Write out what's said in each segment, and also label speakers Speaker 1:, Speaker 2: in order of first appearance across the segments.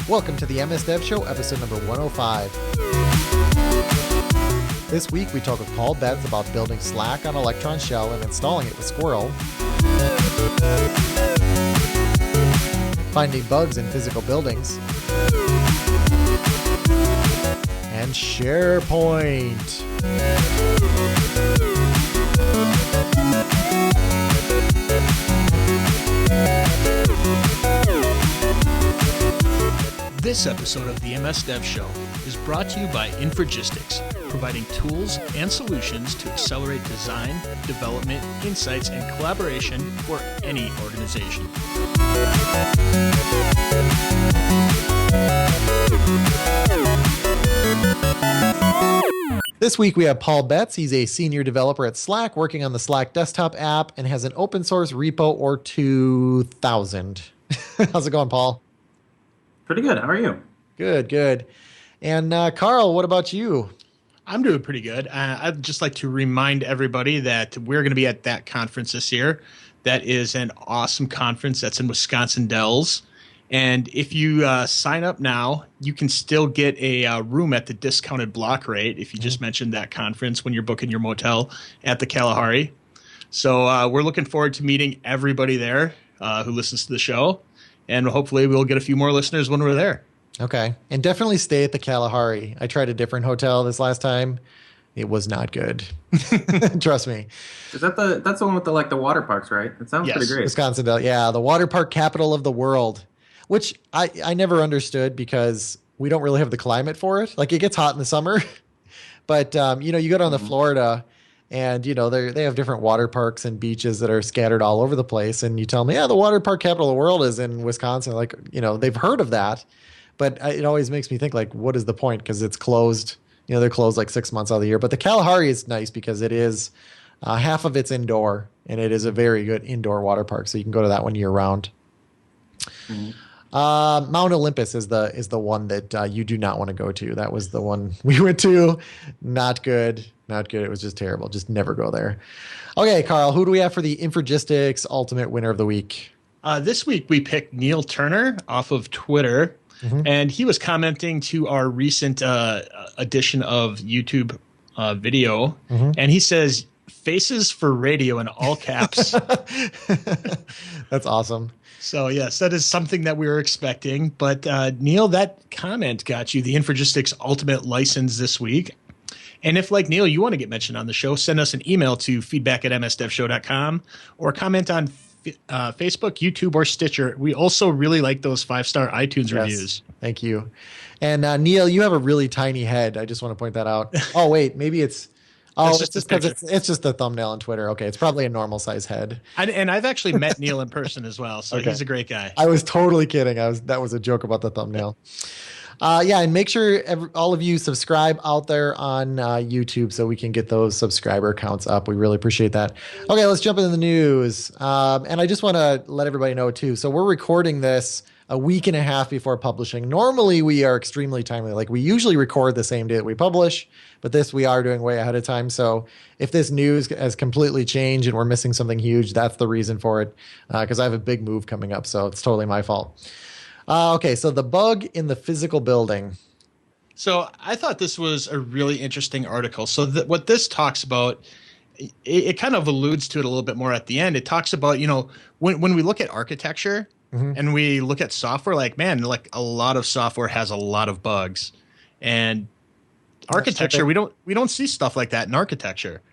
Speaker 1: Welcome to the MS Dev Show, episode number 105. This week we talk with Paul Betts about building Slack on Electron Shell and installing it with Squirrel, finding bugs in physical buildings, and SharePoint.
Speaker 2: This episode of the MS Dev Show is brought to you by Infragistics, providing tools and solutions to accelerate design, development, insights, and collaboration for any organization.
Speaker 1: This week we have Paul Betts. He's a senior developer at Slack, working on the Slack desktop app, and has an open source repo or 2,000. How's it going, Paul?
Speaker 3: Pretty good. How are you?
Speaker 1: Good. And Carl, what about you?
Speaker 2: I'm doing pretty good. I'd just like to remind everybody that we're going to be at that conference this year. That is an awesome conference that's in Wisconsin Dells. And if you sign up now, you can still get a room at the discounted block rate if you just mentioned that conference when you're booking your motel at the Kalahari. So we're looking forward to meeting everybody there who listens to the show. And hopefully we'll get a few more listeners when we're there.
Speaker 1: Okay. And definitely stay at the Kalahari. I tried a different hotel this last time. It was not good. Trust me.
Speaker 3: Is that that's the one with the water parks, right? It sounds pretty great.
Speaker 1: Wisconsin Dells. Yeah, the water park capital of the world, which I never understood because we don't really have the climate for it. Like, it gets hot in the summer, but you go down to Florida and, they have different water parks and beaches that are scattered all over the place. And you tell them, yeah, the water park capital of the world is in Wisconsin. Like, they've heard of that, but it always makes me think, like, what is the point? Because it's closed. They're closed like 6 months out of the year. But the Kalahari is nice because it is half of it's indoor, and it is a very good indoor water park. So you can go to that one year round. Mm-hmm. Mount Olympus is the one that you do not want to go to. That was the one we went to. Not good. It was just terrible. Just never go there. Okay, Carl, who do we have for the Infragistics Ultimate Winner of the Week?
Speaker 2: This week we picked Neil Turner off of Twitter, and he was commenting to our recent edition of YouTube video, and he says, "Faces for radio" in all caps.
Speaker 1: That's awesome.
Speaker 2: So, yes, that is something that we were expecting. But, Neil, that comment got you the Infragistics Ultimate license this week. And if, like Neil, you want to get mentioned on the show, send us an email to feedback@msdevshow.com or comment on Facebook, YouTube, or Stitcher. We also really like those 5-star iTunes reviews.
Speaker 1: Thank you. And, Neil, you have a really tiny head. I just want to point that out. Oh, wait, maybe it's... Oh, it's just because it's just the thumbnail on Twitter. Okay, it's probably a normal size head.
Speaker 2: And I've actually met Neil in person as well, so He's a great guy.
Speaker 1: I was totally kidding. That was a joke about the thumbnail. And make sure all of you subscribe out there on YouTube so we can get those subscriber counts up. We really appreciate that. Okay, let's jump into the news. And I just want to let everybody know too. So we're recording this a week and a half before publishing. Normally we are extremely timely. Like, we usually record the same day that we publish, but this we are doing way ahead of time. So if this news has completely changed and we're missing something huge, that's the reason for it. Because I have a big move coming up, so it's totally my fault. Okay, so the bug in the physical building.
Speaker 2: So I thought this was a really interesting article. So what this talks about, it kind of alludes to it a little bit more at the end. It talks about, when we look at architecture, and we look at software, like a lot of software has a lot of bugs, and architecture, we don't see stuff like that in architecture.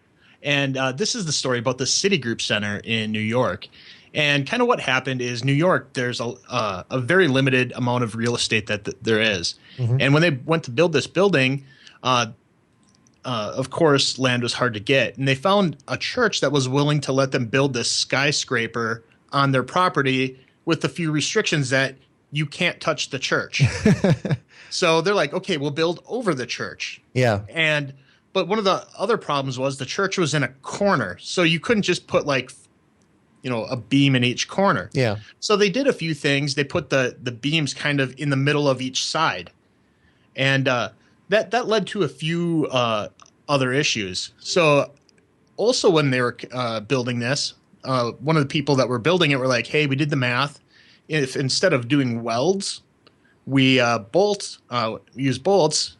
Speaker 2: And this is the story about the Citigroup Center in New York. And kind of what happened is, New York, there's a very limited amount of real estate that there is. And when they went to build this building, of course, land was hard to get. And they found a church that was willing to let them build this skyscraper on their property with a few restrictions that you can't touch the church. So they're like, okay, we'll build over the church.
Speaker 1: Yeah.
Speaker 2: But one of the other problems was the church was in a corner. So you couldn't just put a beam in each corner.
Speaker 1: Yeah.
Speaker 2: So they did a few things. They put the beams kind of in the middle of each side. And that led to a few other issues. So also when they were building this, one of the people that were building it were like, hey, we did the math. If instead of doing welds, we use bolts,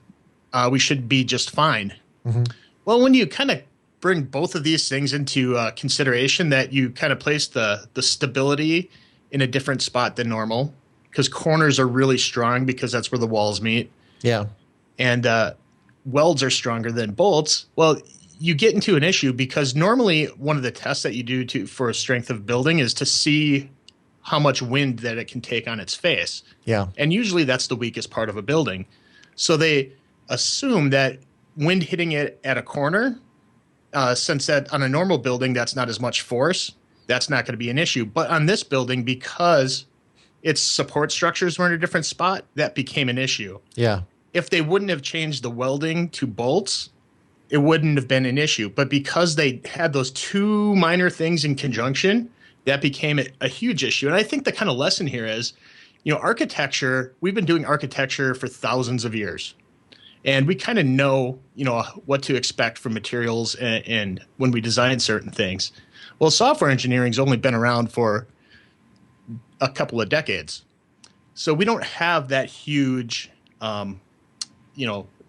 Speaker 2: we should be just fine.
Speaker 1: Mm-hmm.
Speaker 2: Well, when you kind of bring both of these things into consideration, that you kind of place the stability in a different spot than normal, because corners are really strong because that's where the walls meet.
Speaker 1: Yeah.
Speaker 2: And welds are stronger than bolts. Well, you get into an issue because normally one of the tests that you do for a strength of building is to see how much wind that it can take on its face.
Speaker 1: Yeah.
Speaker 2: And usually that's the weakest part of a building. So they assume that wind hitting it at a corner, since that on a normal building, that's not as much force, that's not going to be an issue. But on this building, because its support structures were in a different spot, that became an issue.
Speaker 1: Yeah.
Speaker 2: If they wouldn't have changed the welding to bolts, it wouldn't have been an issue. But because they had those two minor things in conjunction, that became a huge issue. And I think the kind of lesson here is, architecture, we've been doing architecture for thousands of years. And we kind of know, what to expect from materials and when we design certain things. Well, software engineering's only been around for a couple of decades. So we don't have that huge,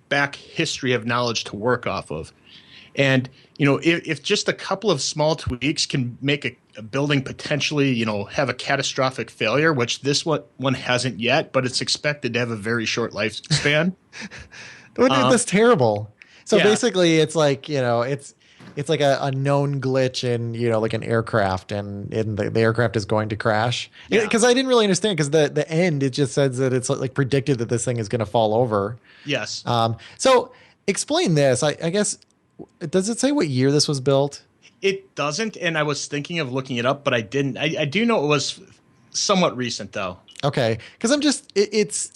Speaker 2: back history of knowledge to work off of. And, if just a couple of small tweaks can make a building potentially, have a catastrophic failure, which this one hasn't yet, but it's expected to have a very short lifespan.
Speaker 1: That's terrible. So
Speaker 2: yeah.
Speaker 1: basically it's like, it's like a known glitch in, like an aircraft, and the aircraft is going to crash.
Speaker 2: Yeah.
Speaker 1: Because I didn't really understand, because the end, it just says that it's like predicted that this thing is going to fall over.
Speaker 2: Yes.
Speaker 1: So explain this. I guess, does it say what year this was built?
Speaker 2: It doesn't, and I was thinking of looking it up, but I didn't. I do know it was somewhat recent, though.
Speaker 1: Okay, because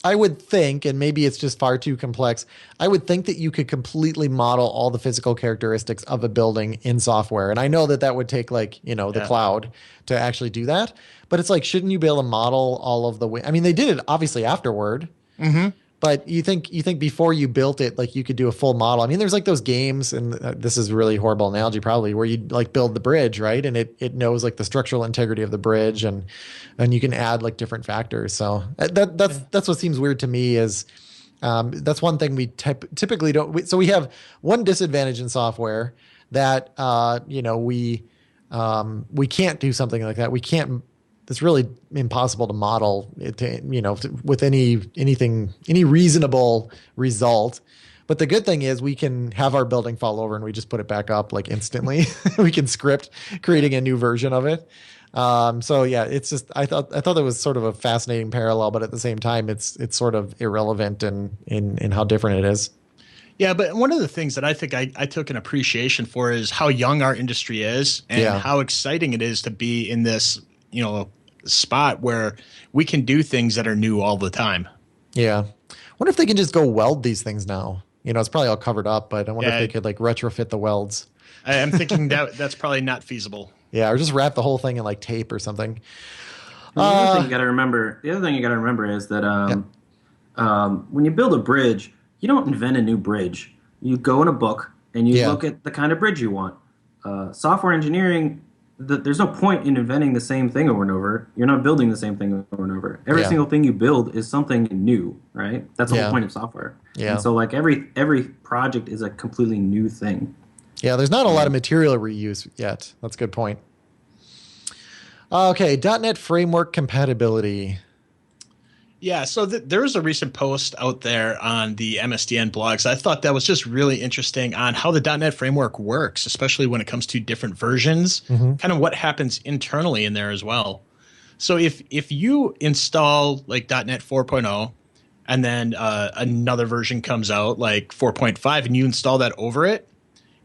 Speaker 1: I would think, and maybe it's just far too complex, I would think that you could completely model all the physical characteristics of a building in software. And I know that would take the cloud to actually do that. But it's like, shouldn't you be able to model all of the way? I mean, they did it obviously afterward.
Speaker 2: Mm-hmm.
Speaker 1: But you think before you built it, like you could do a full model. I mean, there's like those games, and this is a really horrible analogy probably, where you like build the bridge, right? And it knows like the structural integrity of the bridge, and you can add like different factors. So that's what seems weird to me is that's one thing we typically don't. So we have one disadvantage in software that we can't do something like that. We can't. It's really impossible to model it with any reasonable result. But the good thing is we can have our building fall over and we just put it back up like instantly. We can script creating a new version of it. So yeah, it's just I thought that was sort of a fascinating parallel, but at the same time, it's sort of irrelevant in how different it is.
Speaker 2: Yeah, but one of the things that I think I took an appreciation for is how young our industry is, and how exciting it is to be in this spot where we can do things that are new all the time.
Speaker 1: Yeah. Wonder if they can just go weld these things now. It's probably all covered up, but I wonder if they could like retrofit the welds.
Speaker 2: I'm thinking that's probably not feasible.
Speaker 1: Yeah, or just wrap the whole thing in like tape or something.
Speaker 3: The other thing you got to remember is that when you build a bridge, you don't invent a new bridge. You go in a book and you look at the kind of bridge you want. Software engineering, there's no point in inventing the same thing over and over. You're not building the same thing over and over. Every single thing you build is something new, right? That's the whole point of software. Yeah. And so like every project is a completely new thing.
Speaker 1: Yeah, there's not a lot of material reuse yet. That's a good point. Okay, .NET Framework compatibility.
Speaker 2: Yeah, so there's a recent post out there on the MSDN blogs. I thought that was just really interesting on how the .NET Framework works, especially when it comes to different versions, kind of what happens internally in there as well. So if you install like .NET 4.0 and then another version comes out like 4.5 and you install that over it,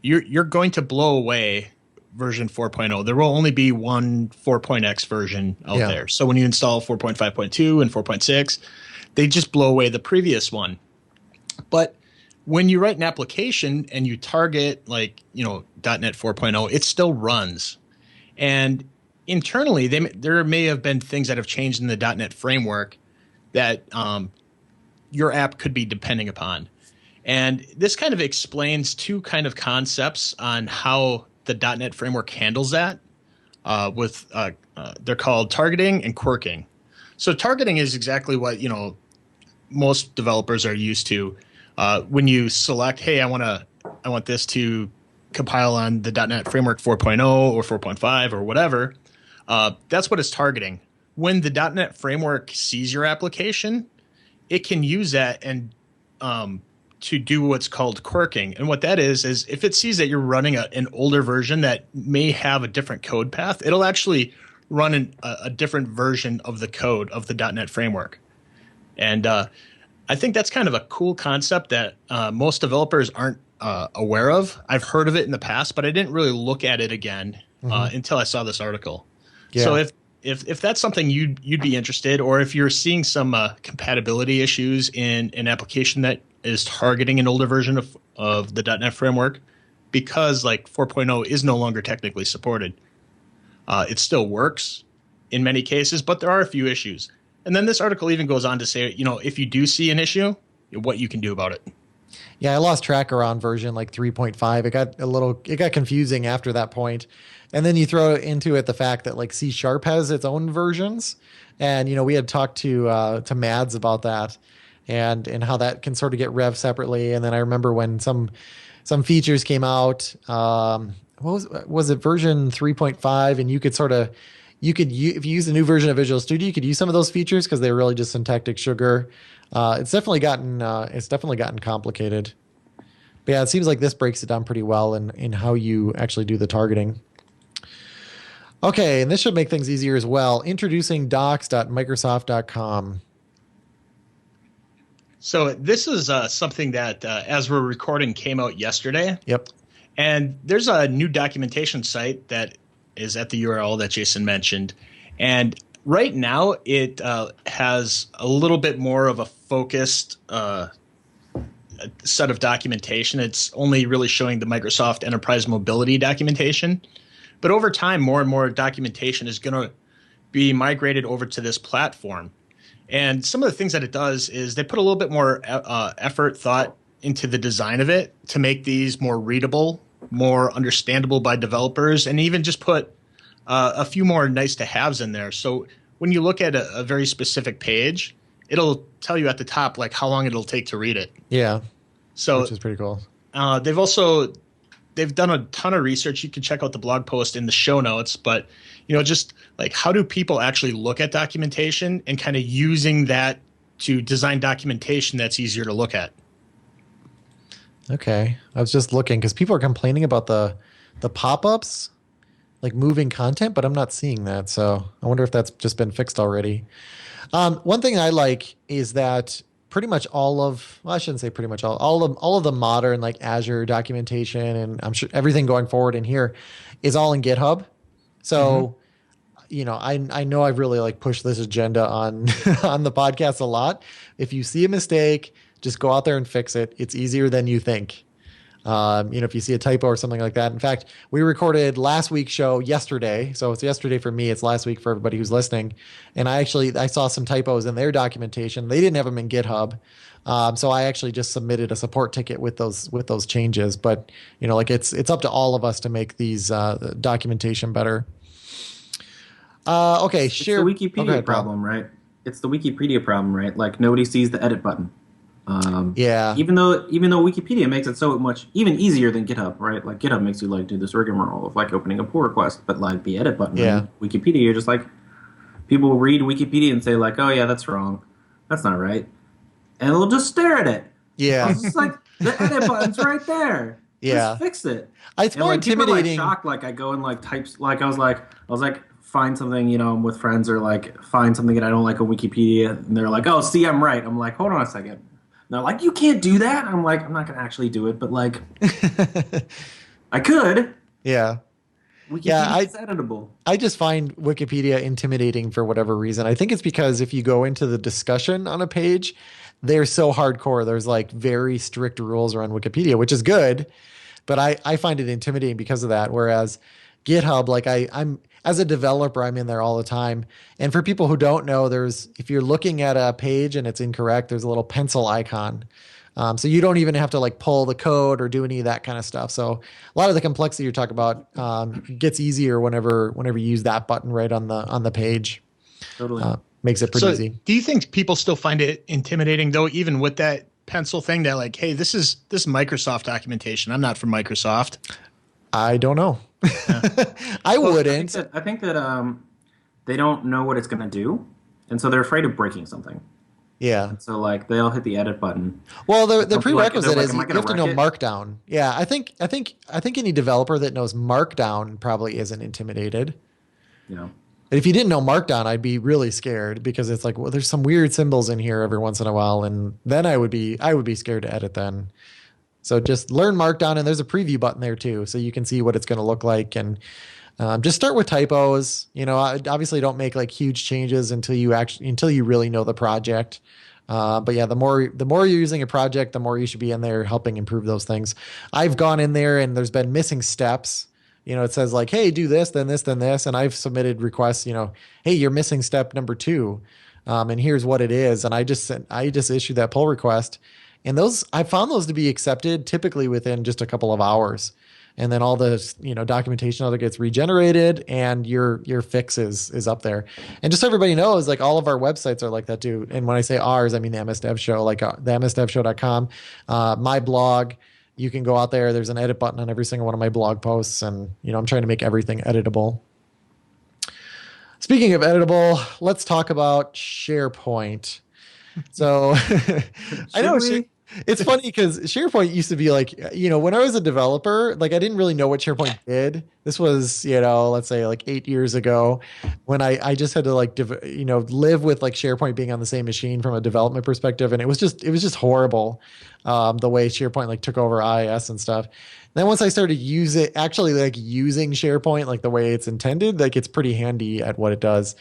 Speaker 2: you're going to blow away version 4.0. There will only be one 4.x version out there. So when you install 4.5.2 and 4.6, they just blow away the previous one. But when you write an application and you target like, .NET 4.0, it still runs. And internally, there may have been things that have changed in the .NET framework that your app could be depending upon. And this kind of explains two kind of concepts on how the .NET framework handles that they're called targeting and quirking. So targeting is exactly what, most developers are used to. When you select, hey, I want this to compile on the .NET Framework 4.0 or 4.5 or whatever, that's what it's targeting. When the .NET Framework sees your application, it can use that and to do what's called quirking. And what that is if it sees that you're running an older version that may have a different code path, it'll actually run a different version of the code of the .NET Framework. And I think that's kind of a cool concept that most developers aren't aware of. I've heard of it in the past, but I didn't really look at it again until I saw this article. Yeah. So if that's something you'd be interested, or if you're seeing some compatibility issues in an application that is targeting an older version of the .NET Framework, because like 4.0 is no longer technically supported, it still works in many cases, but there are a few issues. And then this article even goes on to say, if you do see an issue, what you can do about it.
Speaker 1: Yeah, I lost track around version like 3.5. It got confusing after that point. And then you throw into it the fact that like C# has its own versions. And, we had talked to Mads about that and how that can sort of get rev separately. And then I remember when some features came out, was it version 3.5? And you could if you use the new version of Visual Studio, you could use some of those features because they're really just syntactic sugar. It's definitely gotten complicated. But yeah, it seems like this breaks it down pretty well in how you actually do the targeting. Okay, and this should make things easier as well. Introducing docs.microsoft.com.
Speaker 2: So this is something that, as we're recording, came out yesterday.
Speaker 1: Yep.
Speaker 2: And there's a new documentation site that is at the URL that Jason mentioned. And right now it has a little bit more of a focused set of documentation. It's only really showing the Microsoft Enterprise Mobility documentation. But over time, more and more documentation is going to be migrated over to this platform. And some of the things that it does is they put a little bit more thought into the design of it to make these more readable, more understandable by developers, and even just put a few more nice to haves in there. So when you look at a very specific page, it'll tell you at the top like how long it'll take to read it.
Speaker 1: Yeah.
Speaker 2: So
Speaker 1: which is pretty cool.
Speaker 2: They've done a ton of research. You can check out the blog post in the show notes, but just like how do people actually look at documentation and kind of using that to design documentation that's easier to look at.
Speaker 1: Okay. I was just looking because people are complaining about the pop-ups, like moving content, but I'm not seeing that. So I wonder if that's just been fixed already. One thing I like is that pretty much I shouldn't say pretty much all of the modern like Azure documentation, and I'm sure everything going forward in here is all in GitHub. So, I know I've really like pushed this agenda on on the podcast a lot. If you see a mistake, just go out there and fix it. It's easier than you think. If you see a typo or something like that. In fact, we recorded last week's show yesterday. So it's yesterday for me. It's last week for everybody who's listening. And I saw some typos in their documentation. They didn't have them in GitHub. So I actually just submitted a support ticket with those changes. But, it's up to all of us to make these documentation better. Okay.
Speaker 3: It's the Wikipedia problem, right? It's the Wikipedia problem, right? Like nobody sees the edit button.
Speaker 1: Yeah.
Speaker 3: Even though Wikipedia makes it so much even easier than GitHub, right? Like GitHub makes you like do this rigmarole of like opening a pull request, but like the edit button in Wikipedia, you're just like people read Wikipedia and say like, oh yeah, that's wrong, that's not right, and they'll just stare at it.
Speaker 1: Yeah.
Speaker 3: It's like the edit button's right there.
Speaker 1: Yeah.
Speaker 3: Just fix it.
Speaker 1: It's more intimidating.
Speaker 3: People are like shocked. Like I go and like types. Like I was like find something, I'm with friends, or like find something that I don't like on Wikipedia, and they're like, oh, see, I'm right. I'm like, hold on a second. And they're like, you can't do that. I'm like, I'm not going to actually do it, but like, I could.
Speaker 1: Yeah.
Speaker 3: It's editable.
Speaker 1: I just find Wikipedia intimidating for whatever reason. I think it's because if you go into the discussion on a page, they're so hardcore. There's like very strict rules around Wikipedia, which is good, but I find it intimidating because of that. Whereas GitHub, like I'm as a developer, I'm in there all the time. And for people who don't know, if you're looking at a page and it's incorrect, there's a little pencil icon. So you don't even have to like pull the code or do any of that kind of stuff. So a lot of the complexity you're talking about gets easier whenever you use that button right on the page.
Speaker 3: Totally.
Speaker 1: makes it pretty easy.
Speaker 2: Do you think people still find it intimidating though, even with that pencil thing, that like, hey, this is Microsoft documentation. I'm not from Microsoft.
Speaker 1: I don't know. Yeah. I wouldn't.
Speaker 3: I think that they don't know what it's going to do, and so they're afraid of breaking something.
Speaker 1: Yeah.
Speaker 3: And so like they'll hit the edit button.
Speaker 1: Well, the prerequisite is you have to know
Speaker 3: it?
Speaker 1: Markdown. Yeah, I think any developer that knows Markdown probably isn't intimidated.
Speaker 3: Yeah.
Speaker 1: If you didn't know Markdown, I'd be really scared because it's like, well, there's some weird symbols in here every once in a while, and then I would be scared to edit then. So just learn Markdown, and there's a preview button there too, so you can see what it's going to look like. And just start with typos. Obviously don't make like huge changes until you really know the project. But yeah, the more you're using a project, the more you should be in there helping improve those things. I've gone in there and there's been missing steps. It says like, hey, do this, then this, then this. And I've submitted requests, hey, you're missing step number 2. And here's what it is. And I just issued that pull request. And I found those to be accepted typically within just a couple of hours. And then all the documentation all that gets regenerated, and your fix is up there. And just so everybody knows, like all of our websites are like that too. And when I say ours, I mean the MS Dev Show, like the msdevshow.com, my blog. You can go out there. There's an edit button on every single one of my blog posts, and I'm trying to make everything editable. Speaking of editable, let's talk about SharePoint. So I know it's funny because SharePoint used to be like, when I was a developer, like I didn't really know what SharePoint did. This was, let's say like 8 years ago when I just had to like, live with like SharePoint being on the same machine from a development perspective. And it was just horrible. The way SharePoint like took over IIS and stuff. And then once I started using SharePoint, like the way it's intended, like it's pretty handy at what it does.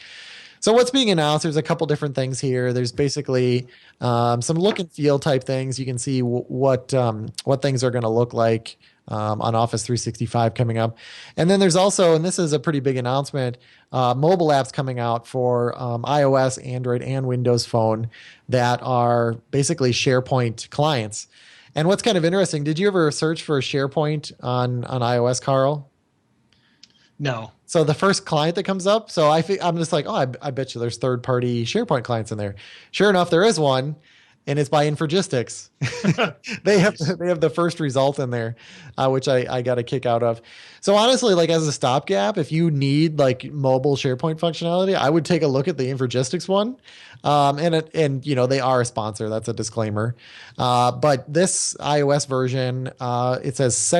Speaker 1: So what's being announced, there's a couple different things here. There's basically some look and feel type things. You can see what things are going to look like on Office 365 coming up. And then there's also, and this is a pretty big announcement, mobile apps coming out for iOS, Android, and Windows Phone that are basically SharePoint clients. And what's kind of interesting, did you ever search for SharePoint on iOS, Carl?
Speaker 2: No.
Speaker 1: So the first client that comes up, so I'm just like, I bet you there's third-party SharePoint clients in there. Sure enough, there is one, and it's by Infragistics. They have the first result in there, which I got a kick out of. So honestly, like as a stopgap, if you need like mobile SharePoint functionality, I would take a look at the Infragistics one. And they are a sponsor. That's a disclaimer. But this iOS version, it says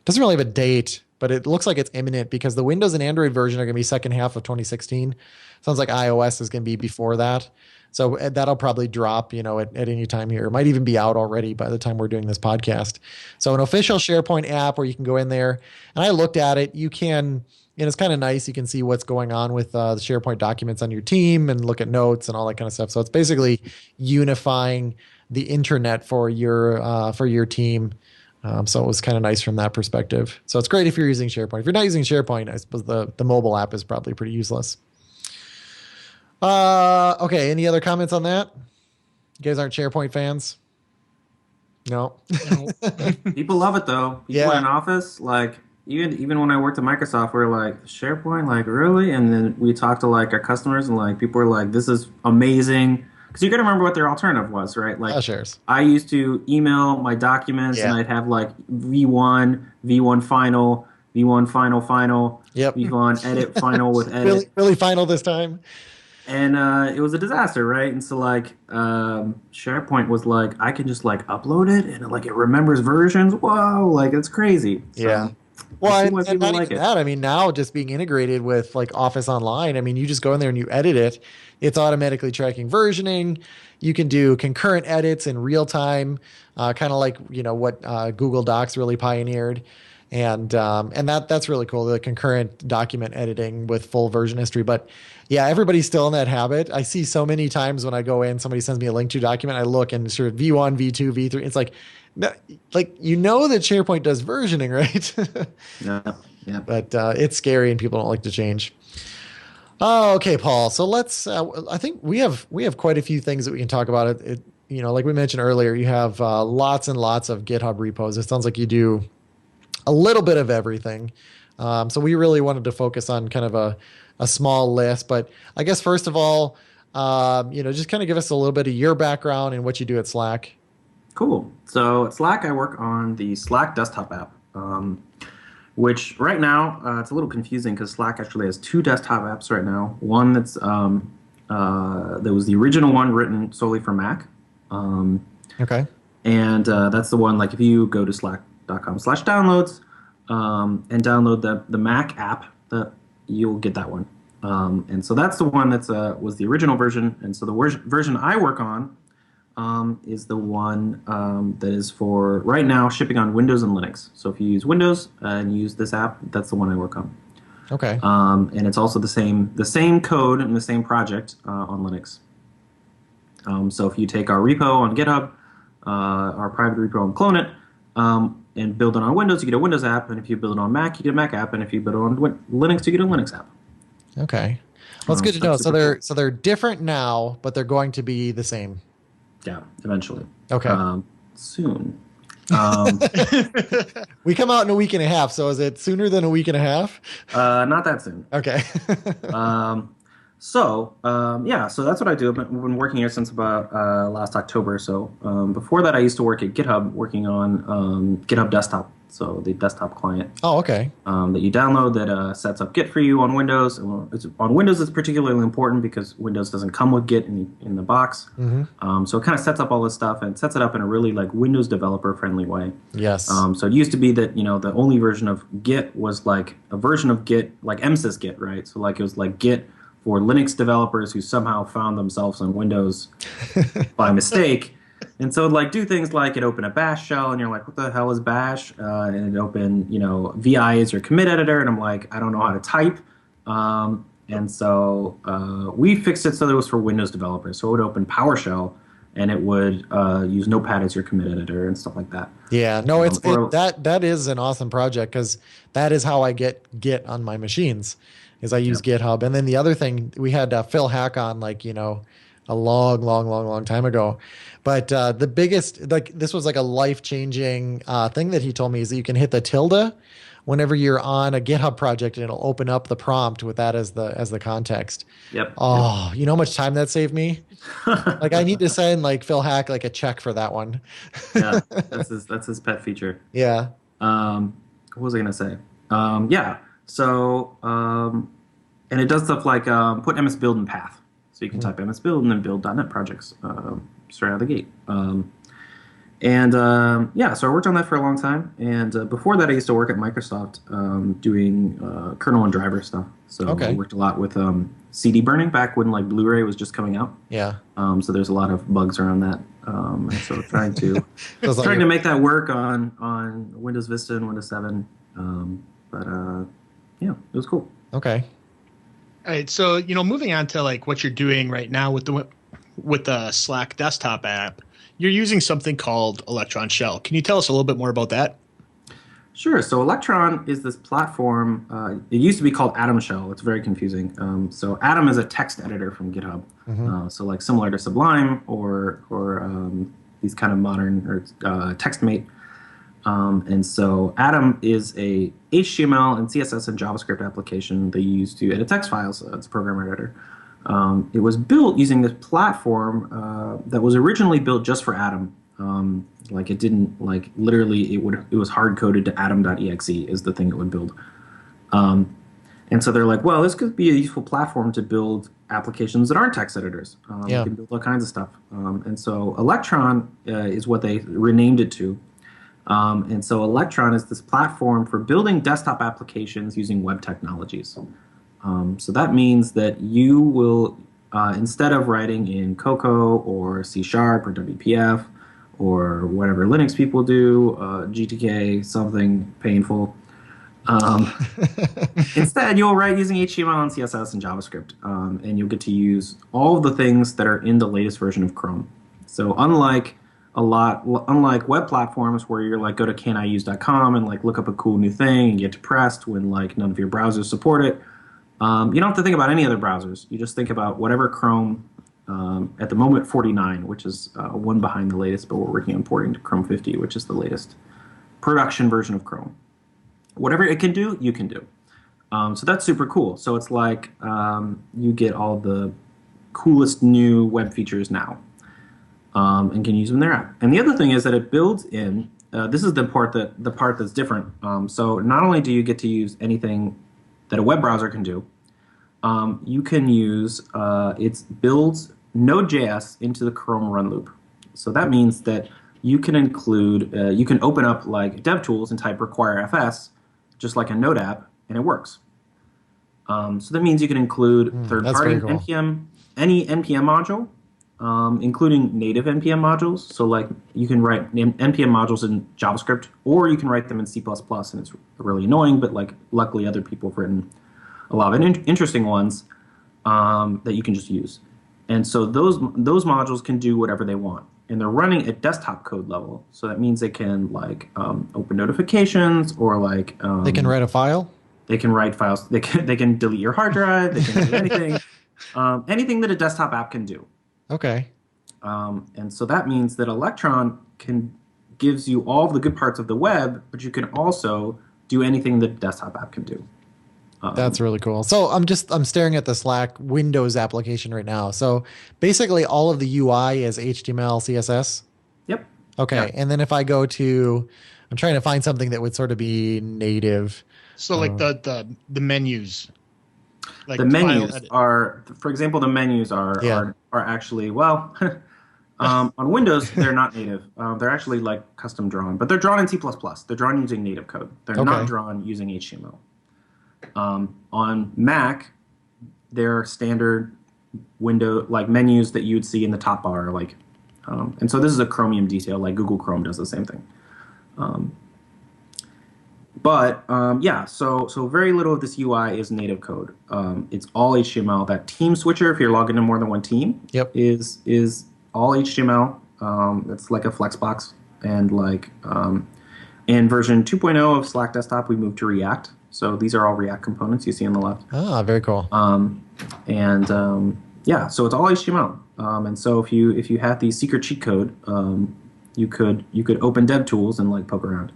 Speaker 1: doesn't really have a date, but it looks like it's imminent because the Windows and Android version are going to be second half of 2016. Sounds like iOS is going to be before that. So that'll probably drop, at any time here. It might even be out already by the time we're doing this podcast. So an official SharePoint app where you can go in there. And I looked at it. You can, it's kind of nice. You can see what's going on with the SharePoint documents on your team and look at notes and all that kind of stuff. So it's basically unifying the intranet for your team. So it was kind of nice from that perspective. So it's great if you're using SharePoint. If you're not using SharePoint, I suppose the mobile app is probably pretty useless. Okay. Any other comments on that? You guys aren't SharePoint fans? No.
Speaker 3: People love it though. People in Office, like even when I worked at Microsoft, we were like, SharePoint, like really? And then we talked to like our customers, and like people were like, this is amazing. Because you got to remember what their alternative was, right? Like
Speaker 1: shares.
Speaker 3: I used to email my documents, and I'd have like V1, V1 final, V1 final, V1 edit final with edit.
Speaker 1: Really final this time.
Speaker 3: And it was a disaster, right? And so like SharePoint was like, I can just like upload it, and like it remembers versions. Whoa, like it's crazy. So,
Speaker 1: yeah. Well, and not even that. I mean, now just being integrated with like Office Online, I mean, you just go in there and you edit it. It's automatically tracking versioning. You can do concurrent edits in real time, kind of like what Google Docs really pioneered, and that's really cool. The concurrent document editing with full version history. But yeah, everybody's still in that habit. I see so many times when I go in, somebody sends me a link to a document, I look and sort of V1, V2, V3. It's like that SharePoint does versioning, right?
Speaker 3: Yeah.
Speaker 1: But it's scary and people don't like to change. Oh, okay, Paul. So let's. I think we have quite a few things that we can talk about. Like we mentioned earlier, you have lots and lots of GitHub repos. It sounds like you do a little bit of everything. So we really wanted to focus on kind of a small list. But I guess first of all, just kind of give us a little bit of your background and what you do at Slack.
Speaker 3: Cool. So at Slack, I work on the Slack desktop app, which right now it's a little confusing because Slack actually has two desktop apps right now. One that's that was the original one written solely for Mac.
Speaker 1: Okay.
Speaker 3: And that's the one, like if you go to slack.com/downloads and download the Mac app, you'll get that one. And so that's the one that's was the original version. And so the version I work on is the one that is for right now shipping on Windows and Linux. So if you use Windows and you use this app, that's the one I work on.
Speaker 1: Okay.
Speaker 3: And it's also the same code and the same project on Linux. So if you take our repo on GitHub, our private repo, and clone it, and build it on Windows, you get a Windows app. And if you build it on Mac, you get a Mac app. And if you build it on Linux, you get a Linux app.
Speaker 1: Okay. Well, it's good to know. So they're different now, but they're going to be the same.
Speaker 3: Yeah, eventually.
Speaker 1: Okay.
Speaker 3: Soon.
Speaker 1: We come out in a week and a half, so is it sooner than a week and a half?
Speaker 3: Not that soon.
Speaker 1: Okay.
Speaker 3: So that's what I do. I've been working here since about last October. So before that, I used to work at GitHub, working on GitHub Desktop, so the desktop client.
Speaker 1: Oh, okay.
Speaker 3: That you download that sets up Git for you on Windows. On Windows, it's particularly important because Windows doesn't come with Git in the box.
Speaker 1: Mm-hmm.
Speaker 3: So it kind of sets up all this stuff and sets it up in a really like Windows developer-friendly way.
Speaker 1: Yes.
Speaker 3: So it used to be that the only version of Git was like a version of Git, like MSys Git, right? So like it was like Git for Linux developers who somehow found themselves on Windows by mistake. And so it'd like do things like it open a bash shell and you're like, what the hell is bash? And it open, VI is your commit editor. And I'm like, I don't know how to type. And so we fixed it so that it was for Windows developers. So it would open PowerShell and it would use Notepad as your commit editor and stuff like that.
Speaker 1: Yeah, no, that is an awesome project because that is how I get Git on my machines. Is I use GitHub. And then the other thing, we had Phil Hack on a long time ago. But the biggest, this was like a life-changing thing that he told me is that you can hit the tilde whenever you're on a GitHub project and it'll open up the prompt with that as the context.
Speaker 3: Yep.
Speaker 1: Oh, you know how much time that saved me? I need to send Phil Hack a check for that one.
Speaker 3: Yeah, that's his pet feature.
Speaker 1: Yeah.
Speaker 3: What was I going to say? So, and it does stuff like put MS Build in path. So you can type MS Build and then build .NET projects straight out of the gate. So I worked on that for a long time. And before that, I used to work at Microsoft doing kernel and driver stuff. So I worked a lot with CD burning back when Blu-ray was just coming out.
Speaker 1: Yeah.
Speaker 3: So there's a lot of bugs around that. And so trying to make that work on Windows Vista and Windows 7. It was cool.
Speaker 1: Okay.
Speaker 2: All right. So, moving on to what you're doing right now with the Slack desktop app, you're using something called Electron Shell. Can you tell us a little bit more about that?
Speaker 3: Sure. So Electron is this platform. It used to be called Atom Shell. It's very confusing. So Atom is a text editor from GitHub.
Speaker 1: Mm-hmm.
Speaker 3: So similar to Sublime or these kind of modern or TextMate. And so Atom is a HTML and CSS and JavaScript application they use to edit text files. It's a programmer editor. It was built using this platform that was originally built just for Atom. It didn't literally it was hard coded to Atom.exe is the thing it would build. And so they're like, well, this could be a useful platform to build applications that aren't text editors. You can build all kinds of stuff. And so Electron is what they renamed it to. And so Electron is this platform for building desktop applications using web technologies. So that means that you will, instead of writing in Cocoa or C# or WPF or whatever Linux people do, GTK, something painful, instead you'll write using HTML and CSS and JavaScript, and you'll get to use all of the things that are in the latest version of Chrome. So unlike web platforms where you're go to caniuse.com and look up a cool new thing and get depressed when none of your browsers support it, you don't have to think about any other browsers. You just think about whatever Chrome, at the moment 49, which is one behind the latest, but we're working on porting to Chrome 50, which is the latest production version of Chrome. Whatever it can do, you can do. So that's super cool. So it's like you get all the coolest new web features now, and can use them in their app. And the other thing is that it builds in. This is the part that's different. So not only do you get to use anything that a web browser can do, you can use it builds Node.js into the Chrome run loop. So that means that you can include, you can open up like DevTools and type require FS, just like a Node app, and it works. So that means you can include third-party
Speaker 1: cool.
Speaker 3: NPM, any NPM module, including native NPM modules. So like you can write NPM modules in JavaScript, or you can write them in C++, and it's really annoying, but like luckily other people have written a lot of interesting ones that you can just use. And so those modules can do whatever they want. And they're running at desktop code level. So that means they can like open notifications, or like
Speaker 1: they can write a file.
Speaker 3: They can write files. They can delete your hard drive. They can do anything, anything that a desktop app can do.
Speaker 1: Okay.
Speaker 3: And so that means that Electron gives you all of the good parts of the web, but you can also do anything that a desktop app can do.
Speaker 1: That's really cool. So I'm staring at the Slack Windows application right now. So basically all of the UI is HTML, CSS.
Speaker 3: Yep.
Speaker 1: Okay.
Speaker 3: Yeah.
Speaker 1: And then if I go to, I'm trying to find something that would sort of be native.
Speaker 2: So like the menus. Like
Speaker 3: the menus are, for example, the menus are actually, well, on Windows, they're not native. They're actually like custom drawn, but they're drawn in C++. They're drawn using native code. They're not drawn using HTML. On Mac, they're standard window like menus that you'd see in the top bar, like, and so this is a Chromium detail. Like Google Chrome does the same thing. Yeah, so very little of this UI is native code. It's all HTML. That team switcher, if you're logged into more than one team, is all HTML. It's like a Flexbox, and like in version 2.0 of Slack Desktop, we moved to React. So these are all React components you see on the left.
Speaker 1: Ah, very cool.
Speaker 3: Yeah, so it's all HTML. And so if you had the secret cheat code, you could open DevTools and like poke around.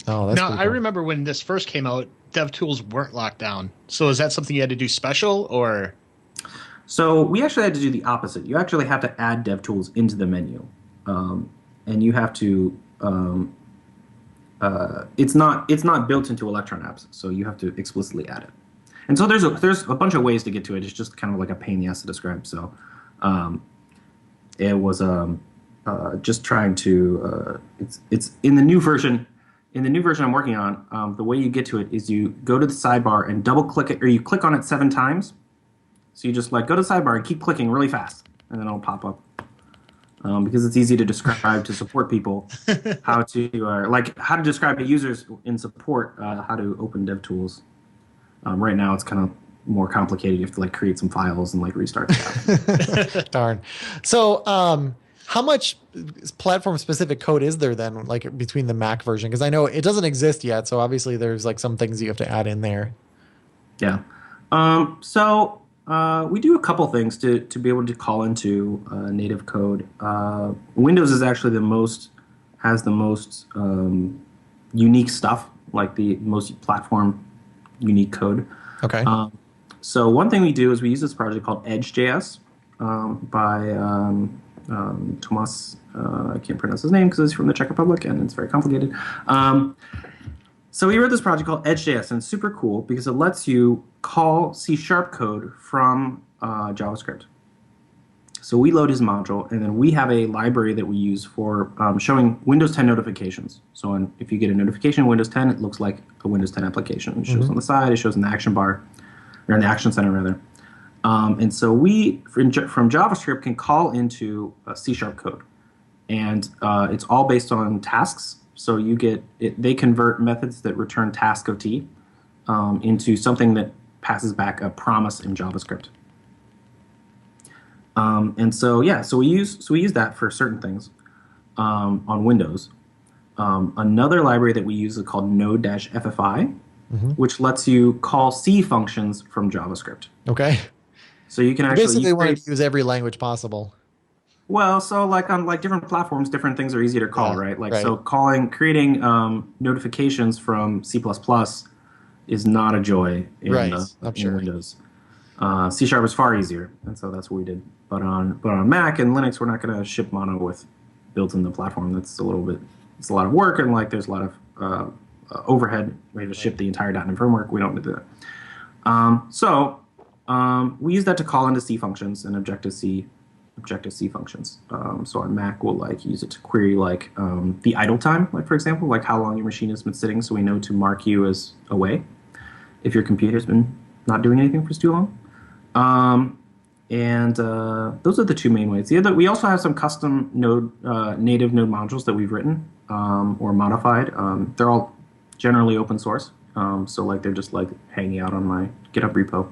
Speaker 1: Oh, that's
Speaker 2: now
Speaker 1: cool.
Speaker 2: I remember when this first came out, DevTools weren't locked down. So is that something you had to do special, or? So
Speaker 3: we actually had to do the opposite. You actually have to add DevTools into the menu, and you have to. It's not built into Electron apps, so you have to explicitly add it. And so there's a bunch of ways to get to it. It's just kind of like a pain in the ass to describe. So it was just trying to. It's in the new version. In the new version I'm working on, the way you get to it is you go to the sidebar and double click it, or you click on it 7 times. So you just like go to the sidebar and keep clicking really fast, and then it'll pop up. Because it's easy to describe to support people how to describe to users in support how to open DevTools. Right now it's kind of more complicated. You have to like create some files and like restart the app.
Speaker 1: Darn. So how much platform specific code is there then, like between the Mac version? Because I know it doesn't exist yet, so obviously there's like some things you have to add in there.
Speaker 3: Yeah. We do a couple things to be able to call into native code. Windows is actually has the most unique stuff, like the most platform unique code.
Speaker 1: Okay.
Speaker 3: So one thing we do is we use this project called Edge.js by Tomas. I can't pronounce his name because he's from the Czech Republic and it's very complicated. So we wrote this project called Edge.js, and it's super cool because it lets you call C# code from JavaScript. So we load his module, and then we have a library that we use for showing Windows 10 notifications. So if you get a notification in Windows 10, it looks like a Windows 10 application. It shows on the side, it shows in the action bar, or in the action center rather. And so we, from JavaScript, can call into C# code. And it's all based on tasks. So you get they convert methods that return task of T into something that passes back a promise in JavaScript. And so we use that for certain things on Windows. Another library that we use is called Node-FFI, which lets you call C functions from JavaScript.
Speaker 1: Okay.
Speaker 3: So you can actually
Speaker 1: basically want to use every language possible.
Speaker 3: Well, so like on like different platforms, different things are easy to call, right? So creating notifications from C++ is not a joy in,
Speaker 1: Right, I'm
Speaker 3: in
Speaker 1: sure.
Speaker 3: Windows. C# is far easier, and so that's what we did. But on Mac and Linux, we're not going to ship mono with built in the platform. It's a lot of work, and like there's a lot of overhead. We have to ship the entire .NET framework. We don't do that. So we use that to call into C functions and Objective-C functions. So on Mac, we'll like use it to query like the idle time, like for example, like how long your machine has been sitting, so we know to mark you as away if your computer's been not doing anything for too long. And those are the two main ways. We also have some custom native node modules that we've written or modified. They're all generally open source, so like they're just like hanging out on my GitHub repo.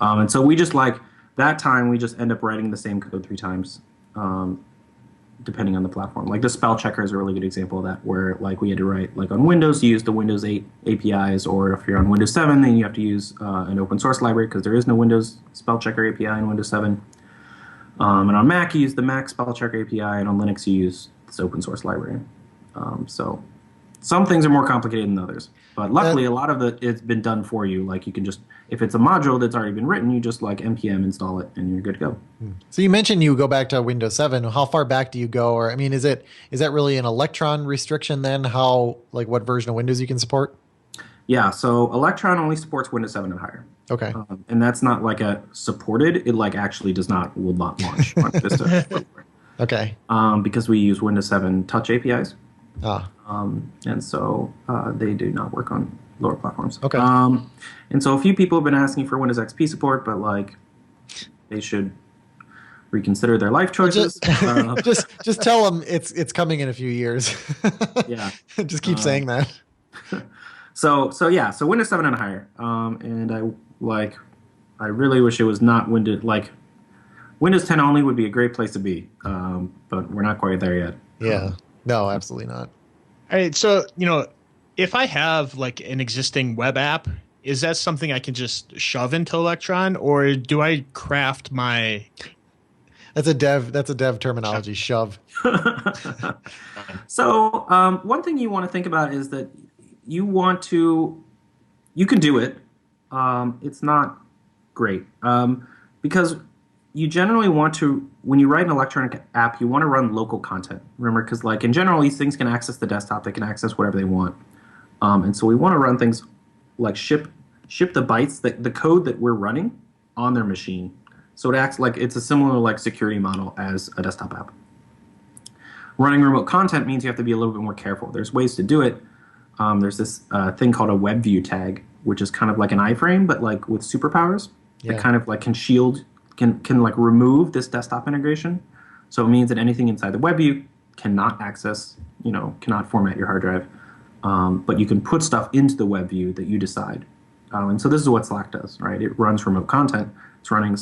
Speaker 3: And so we just like that time we just end up writing the same code 3 times, depending on the platform. Like the spell checker is a really good example of that, where like we had to write like on Windows, you use the Windows 8 APIs, or if you're on Windows 7, then you have to use an open source library because there is no Windows spell checker API in Windows 7. And on Mac, you use the Mac spell checker API, and on Linux, you use this open source library. So some things are more complicated than others, but luckily a lot of it's been done for you. Like you can just, if it's a module that's already been written, you just like npm install it and you're good to go.
Speaker 1: So you mentioned you go back to Windows 7. How far back do you go? Or I mean, is that really an Electron restriction then? How, like what version of Windows you can support?
Speaker 3: Yeah, so Electron only supports Windows 7 and higher.
Speaker 1: Okay.
Speaker 3: And that's not like a supported, it like actually will not launch on Vista.
Speaker 1: Okay.
Speaker 3: Because we use Windows 7 touch APIs.
Speaker 1: Ah.
Speaker 3: And so they do not work on lower platforms.
Speaker 1: Okay.
Speaker 3: And so a few people have been asking for Windows XP support, but like they should reconsider their life choices.
Speaker 1: Just tell them it's coming in a few years.
Speaker 3: Yeah.
Speaker 1: Just keep saying that.
Speaker 3: So Windows 7 and higher. And I really wish it was not Windows 10 only would be a great place to be. But we're not quite there yet.
Speaker 1: Yeah. No, absolutely not.
Speaker 2: All right. So, if I have like an existing web app, is that something I can just shove into Electron, or do I craft my...
Speaker 3: That's a
Speaker 1: dev terminology, shove.
Speaker 3: So one thing you want to think about is that you can do it. It's not great. Because you generally want to, when you write an electronic app, you want to run local content. Remember, because like in general, these things can access the desktop. They can access whatever they want. And so we want to run things like ship the bytes, the code that we're running on their machine. So it acts like it's a similar like security model as a desktop app. Running remote content means you have to be a little bit more careful. There's ways to do it. There's this thing called a web view tag, which is kind of like an iframe, but like with superpowers. Yeah. That kind of like can shield, can like remove this desktop integration. So it means that anything inside the web view cannot access, cannot format your hard drive. But you can put stuff into the web view that you decide. And so this is what Slack does, right? It runs remote content. It's running the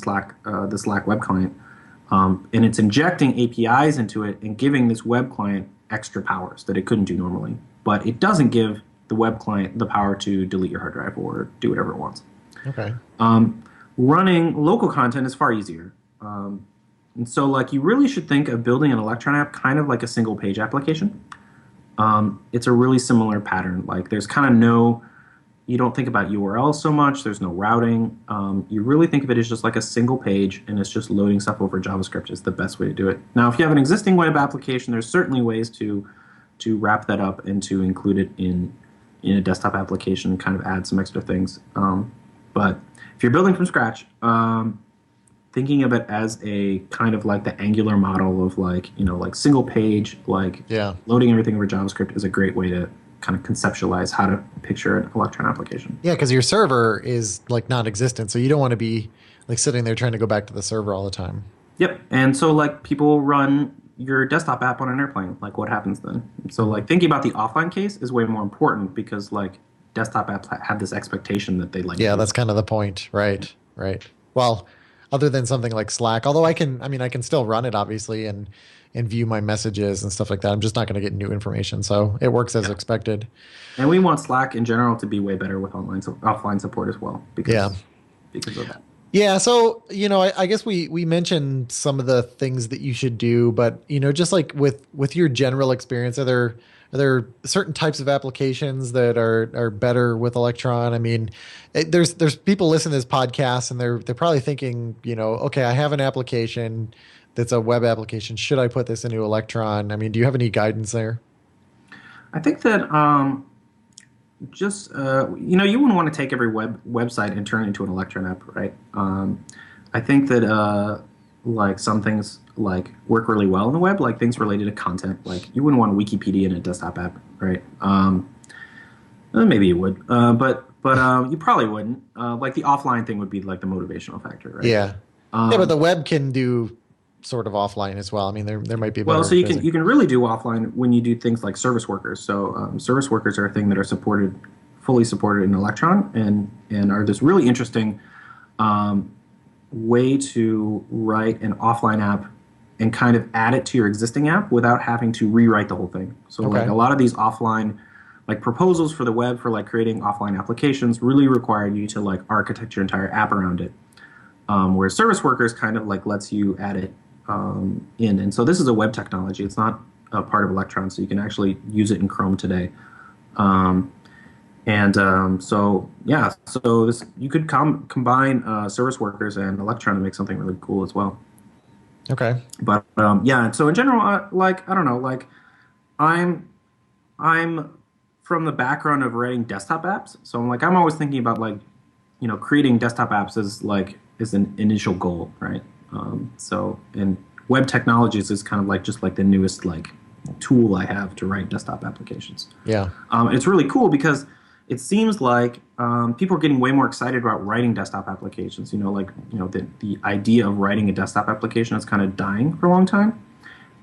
Speaker 3: Slack web client. And it's injecting APIs into it and giving this web client extra powers that it couldn't do normally. But it doesn't give the web client the power to delete your hard drive or do whatever it wants.
Speaker 1: Okay.
Speaker 3: Running local content is far easier. And so like you really should think of building an Electron app kind of like a single page application. It's a really similar pattern. Like there's kind of you don't think about URLs so much. There's no routing. You really think of it as just like a single page, and it's just loading stuff over JavaScript is the best way to do it. Now, if you have an existing web application, there's certainly ways to wrap that up and to include it in a desktop application and kind of add some extra things. But if you're building from scratch, thinking of it as a kind of like the Angular model of like single page, loading everything over JavaScript is a great way to kind of conceptualize how to picture an Electron application.
Speaker 1: Yeah, because your server is like non-existent, so you don't want to be like sitting there trying to go back to the server all the time.
Speaker 3: Yep, and so like people run your desktop app on an airplane. Like what happens then? So like thinking about the offline case is way more important because like desktop apps have this expectation that they like.
Speaker 1: Yeah, that's kind of the point, right? Right. Well, other than something like Slack, although I can still run it obviously and view my messages and stuff like that. I'm just not going to get new information, so it works as expected.
Speaker 3: And we want Slack in general to be way better with offline support as well because of that.
Speaker 1: Yeah, so I guess we mentioned some of the things that you should do, but just like with your general experience, are Are there certain types of applications that are better with Electron? I mean, there's people listening to this podcast and they're probably thinking, okay, I have an application that's a web application. Should I put this into Electron? I mean, do you have any guidance there?
Speaker 3: I think that you wouldn't want to take every website and turn it into an Electron app, right? I think that like some things like work really well in the web, like things related to content. Like you wouldn't want Wikipedia in a desktop app, right? Maybe you would, but you probably wouldn't. Like the offline thing would be like the motivational factor, right?
Speaker 1: Yeah, but the web can do sort of offline as well. I mean, there might be
Speaker 3: so you can really do offline when you do things like service workers. So service workers are a thing that are fully supported in Electron, and are this really interesting way to write an offline app and kind of add it to your existing app without having to rewrite the whole thing. So like a lot of these offline like proposals for the web for like creating offline applications really require you to like architect your entire app around it. Whereas service workers kind of like lets you add it in. And so this is a web technology. It's not a part of Electron, so you can actually use it in Chrome today. So you could combine service workers and Electron to make something really cool as well.
Speaker 1: Okay.
Speaker 3: But so in general, I don't know, like I'm from the background of writing desktop apps, so I'm always thinking about like, creating desktop apps is an initial goal, right? And web technologies is kind of like just like the newest like tool I have to write desktop applications.
Speaker 1: Yeah.
Speaker 3: It's really cool because it seems like people are getting way more excited about writing desktop applications. The idea of writing a desktop application is kind of dying for a long time,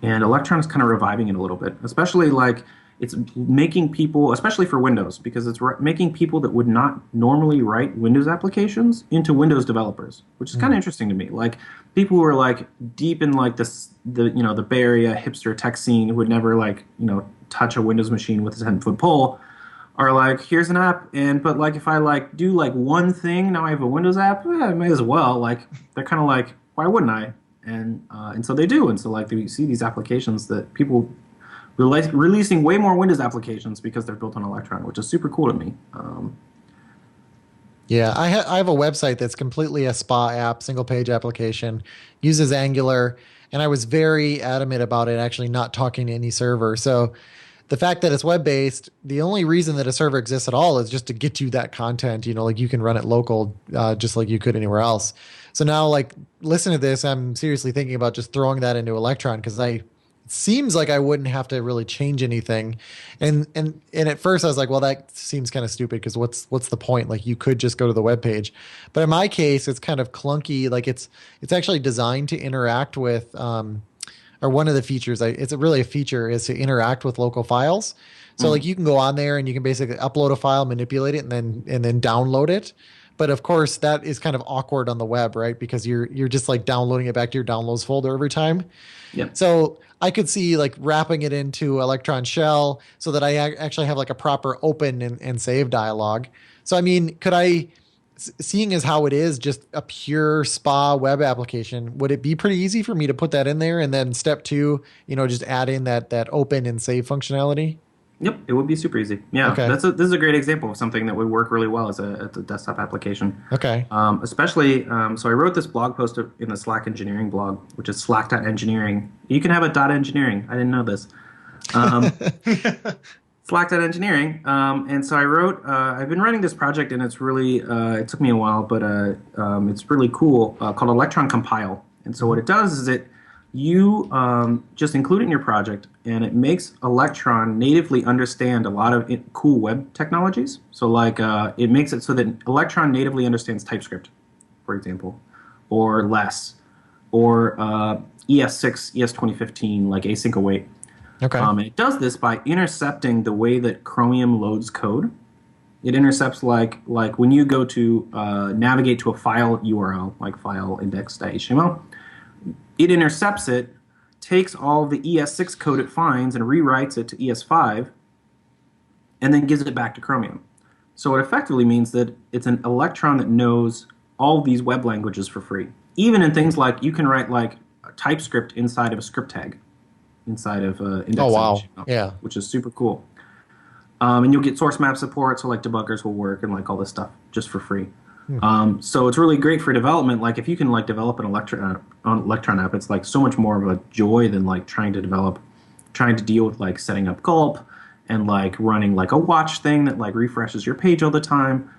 Speaker 3: and Electron is kind of reviving it a little bit. Especially like it's making people, especially for Windows, because it's making people that would not normally write Windows applications into Windows developers, which is kind of interesting to me. Like people who are like deep in like the Bay Area hipster tech scene who would never like touch a Windows machine with a 10-foot pole are like, here's an app, but like if I like do like one thing, now I have a Windows app, I may as well. Like they're kind of like, why wouldn't I? And so they do. And so like you see these applications that people releasing way more Windows applications because they're built on Electron, which is super cool to me.
Speaker 1: Yeah, I have a website that's completely a SPA app, single page application, uses Angular, and I was very adamant about it actually not talking to any server. So the fact that it's web-based, the only reason that a server exists at all is just to get you that content, like you can run it local just like you could anywhere else. So now like listen to this, I'm seriously thinking about just throwing that into Electron because it seems like I wouldn't have to really change anything. And at first I was like, well, that seems kind of stupid because what's the point? Like you could just go to the web page. But in my case, it's kind of clunky. Like it's actually designed to interact with or one of the features, it's really a feature, is to interact with local files. So like you can go on there and you can basically upload a file, manipulate it, and then download it. But of course, that is kind of awkward on the web, right? Because you're just like downloading it back to your downloads folder every time.
Speaker 3: Yep.
Speaker 1: So I could see like wrapping it into Electron Shell so that I actually have like a proper open and save dialog. So I mean, could I, seeing as how it is just a pure SPA web application, would it be pretty easy for me to put that in there and then step 2, just add in that open and save functionality?
Speaker 3: Yep, it would be super easy. Yeah,
Speaker 1: okay.
Speaker 3: This is a great example of something that would work really well as a desktop application.
Speaker 1: Okay.
Speaker 3: Especially, so I wrote this blog post in the Slack engineering blog, which is slack.engineering. You can have a .engineering. I didn't know this. Slack.engineering. And so I wrote, I've been running this project, and it's really, it took me a while, but it's really cool, called ElectronCompile. And so what it does is you just include it in your project, and it makes Electron natively understand a lot of cool web technologies. So like it makes it so that Electron natively understands TypeScript, for example, or less, or ES6, ES 2015, like async await.
Speaker 1: Okay.
Speaker 3: And it does this by intercepting the way that Chromium loads code. It intercepts like when you go to navigate to a file URL, like file index.html, it intercepts it, takes all the ES6 code it finds and rewrites it to ES5, and then gives it back to Chromium. So it effectively means that it's an Electron that knows all these web languages for free. Even in things like you can write like a TypeScript inside of a script tag. inside of Index.
Speaker 1: Oh wow! Yeah,
Speaker 3: which is super cool. And you'll get source map support, so like debuggers will work and like all this stuff just for free. So it's really great for development. Like if you can like develop an Electron app, it's like so much more of a joy than like trying to deal with like setting up gulp and like running like a watch thing that like refreshes your page all the time,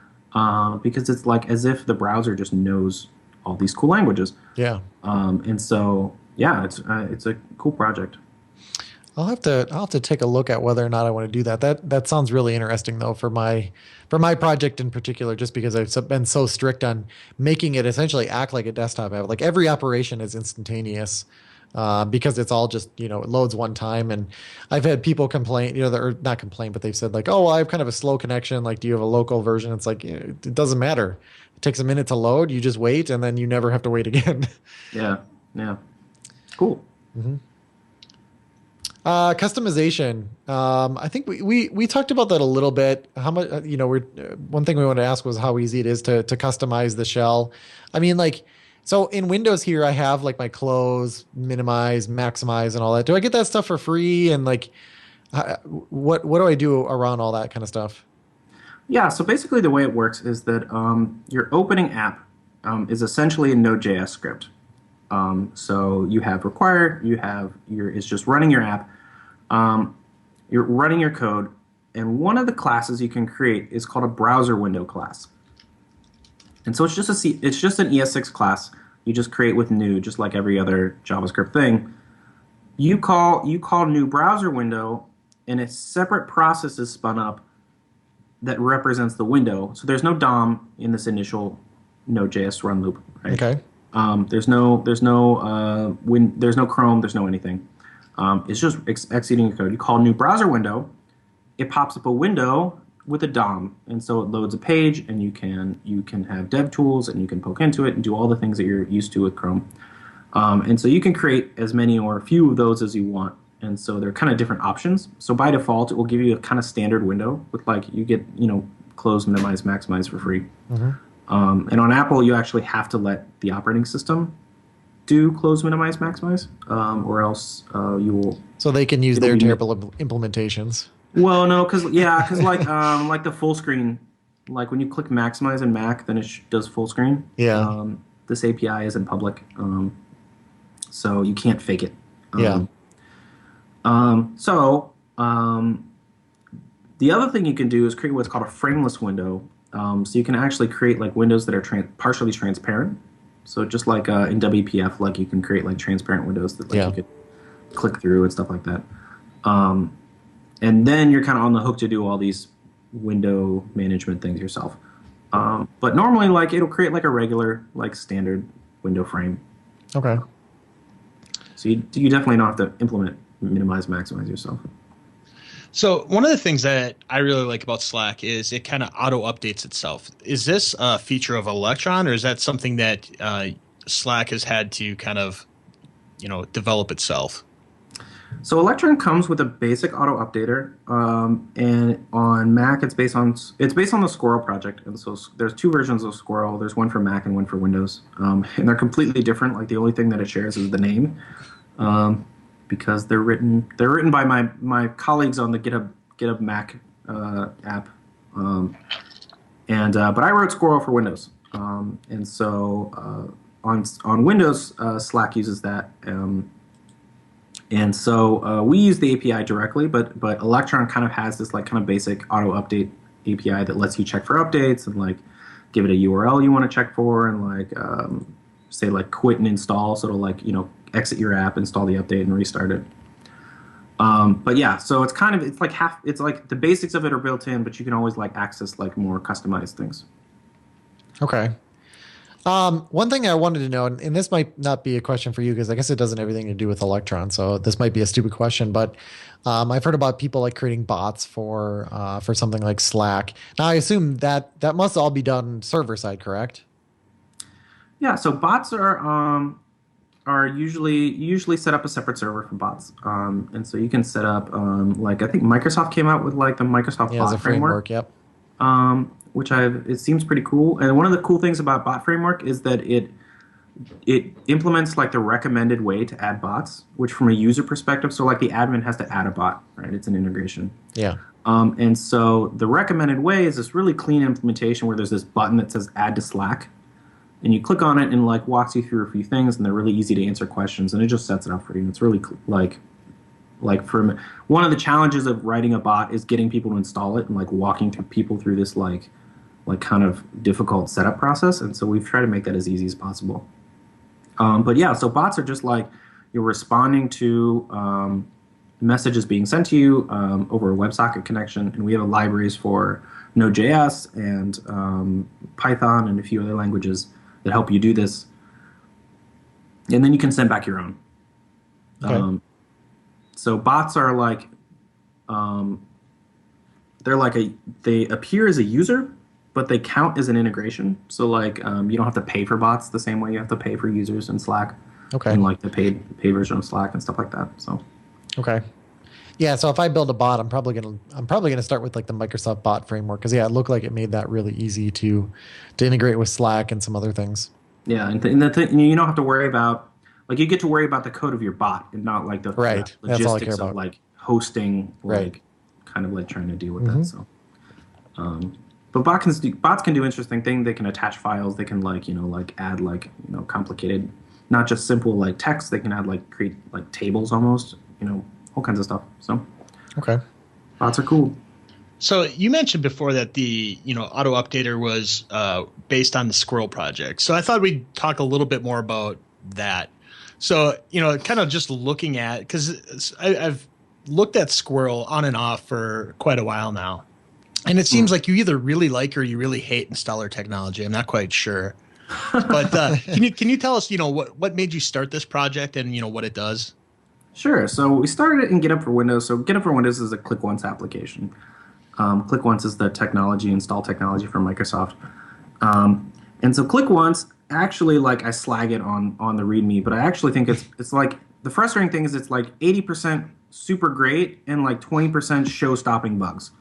Speaker 3: because it's like as if the browser just knows all these cool languages.
Speaker 1: Yeah.
Speaker 3: And so yeah, it's a cool project.
Speaker 1: I'll have to take a look at whether or not I want to do that. That sounds really interesting though for my project in particular, just because I've been so strict on making it essentially act like a desktop app. Like every operation is instantaneous, because it's all just, it loads one time. And I've had people complain, or not complain, but they've said like, oh, well, I have kind of a slow connection. Like, do you have a local version? It's like, it doesn't matter. It takes a minute to load. You just wait, and then you never have to wait again.
Speaker 3: Yeah. Yeah. Cool.
Speaker 1: Mm-hmm. Customization. I think we talked about that a little bit. How much, one thing we wanted to ask was how easy it is to customize the shell. I mean, like, so in Windows here, I have like my close, minimize, maximize, and all that. Do I get that stuff for free? And like, what do I do around all that kind of stuff?
Speaker 3: Yeah. So basically, the way it works is that your opening app is essentially a Node.js script. So you have require, it's just running your app. You're running your code, and one of the classes you can create is called a browser window class. And so it's just an ES6 class you just create with new, just like every other JavaScript thing. You call new browser window, and a separate process is spun up that represents the window. So there's no DOM in this initial Node.js run loop, right?
Speaker 1: Okay.
Speaker 3: There's no Chrome, there's no anything. It's just executing your code. You call new browser window, it pops up a window with a DOM, and so it loads a page, and you can have dev tools, and you can poke into it and do all the things that you're used to with Chrome. And so you can create as many or a few of those as you want. And so they're kind of different options. So by default, it will give you a kind of standard window with like you get close, minimize, maximize for free. Mm-hmm. And on Apple, you actually have to let the operating system do close, minimize, maximize, or else you will.
Speaker 1: So they can use their terrible implementations.
Speaker 3: Well, no, because like the full screen, like when you click maximize in Mac, then it does full screen.
Speaker 1: Yeah.
Speaker 3: This API isn't public, so you can't fake it.
Speaker 1: Yeah.
Speaker 3: The other thing you can do is create what's called a frameless window. So you can actually create like windows that are partially transparent. So just like in WPF, like you can create like transparent windows that you could click through and stuff like that. And then you're kind of on the hook to do all these window management things yourself. But normally, like it'll create like a regular, like standard window frame.
Speaker 1: Okay.
Speaker 3: So you definitely don't have to implement minimize, maximize yourself.
Speaker 2: So one of the things that I really like about Slack is it kind of auto updates itself. Is this a feature of Electron, or is that something that Slack has had to kind of, develop itself?
Speaker 3: So Electron comes with a basic auto updater, and on Mac it's based on the Squirrel project. And so there's two versions of Squirrel. There's one for Mac and one for Windows, and they're completely different. Like the only thing that it shares is the name. Because they're written by my colleagues on the GetUp Mac app, but I wrote Squirrel for Windows, and so on Windows Slack uses that, and so we use the API directly, but Electron kind of has this like kind of basic auto update API that lets you check for updates and like give it a URL you want to check for, and like say like quit and install, so it'll like exit your app, install the update, and restart it. But yeah, so it's like the basics of it are built in, but you can always like access like more customized things.
Speaker 1: Okay. One thing I wanted to know, and this might not be a question for you because I guess it doesn't have anything to do with Electron, so this might be a stupid question, but I've heard about people like creating bots for something like Slack. Now I assume that must all be done server side, correct? Yeah.
Speaker 3: So bots are usually set up a separate server for bots, and so you can set up like I think Microsoft came out with like the Microsoft bot framework.
Speaker 1: Yep.
Speaker 3: Which it seems pretty cool. And one of the cool things about bot framework is that it implements like the recommended way to add bots, which from a user perspective, so like the admin has to add a bot, right? It's an integration.
Speaker 1: Yeah.
Speaker 3: And so the recommended way is this really clean implementation where there's this button that says add to Slack, and you click on it and like walks you through a few things, and they're really easy to answer questions, and it just sets it up for you. It's really like for one of the challenges of writing a bot is getting people to install it and like walking through people through this like kind of difficult setup process, and so we've tried to make that as easy as possible. But yeah, so bots are just like you're responding to messages being sent to you over a WebSocket connection, and we have libraries for Node.js and Python and a few other languages that help you do this. And then you can send back your own.
Speaker 1: Okay.
Speaker 3: So bots are like, they appear as a user, but they count as an integration. So like you don't have to pay for bots the same way you have to pay for users in Slack.
Speaker 1: Okay.
Speaker 3: And like the paid version of Slack and stuff like that. So.
Speaker 1: Okay. Yeah, so if I build a bot, I'm probably gonna start with like the Microsoft bot framework because it looked like it made that really easy to integrate with Slack and some other things.
Speaker 3: Yeah, and you don't have to worry about like you get to worry about the code of your bot and not like the
Speaker 1: right.
Speaker 3: the
Speaker 1: That's all I
Speaker 3: logistics
Speaker 1: care
Speaker 3: of
Speaker 1: about.
Speaker 3: like hosting,
Speaker 1: right.
Speaker 3: like kind of like trying to deal with that. So, but bots can do interesting things. They can attach files. They can like add like complicated, not just simple like text. They can add like create like tables almost. All kinds of stuff. So,
Speaker 1: okay,
Speaker 3: bots are cool.
Speaker 2: So you mentioned before that the auto updater was based on the Squirrel project. So I thought we'd talk a little bit more about that. So kind of just looking at because I've looked at Squirrel on and off for quite a while now, and it seems like you either really like or you really hate installer technology. I'm not quite sure, but can you tell us what made you start this project and what it does?
Speaker 3: Sure. So we started it in GetUp for Windows. So GetUp for Windows is a ClickOnce application. ClickOnce is the install technology from Microsoft. And so ClickOnce, actually, like I slag it on the README, but I actually think it's like the frustrating thing is it's like 80% super great and like 20% show-stopping bugs,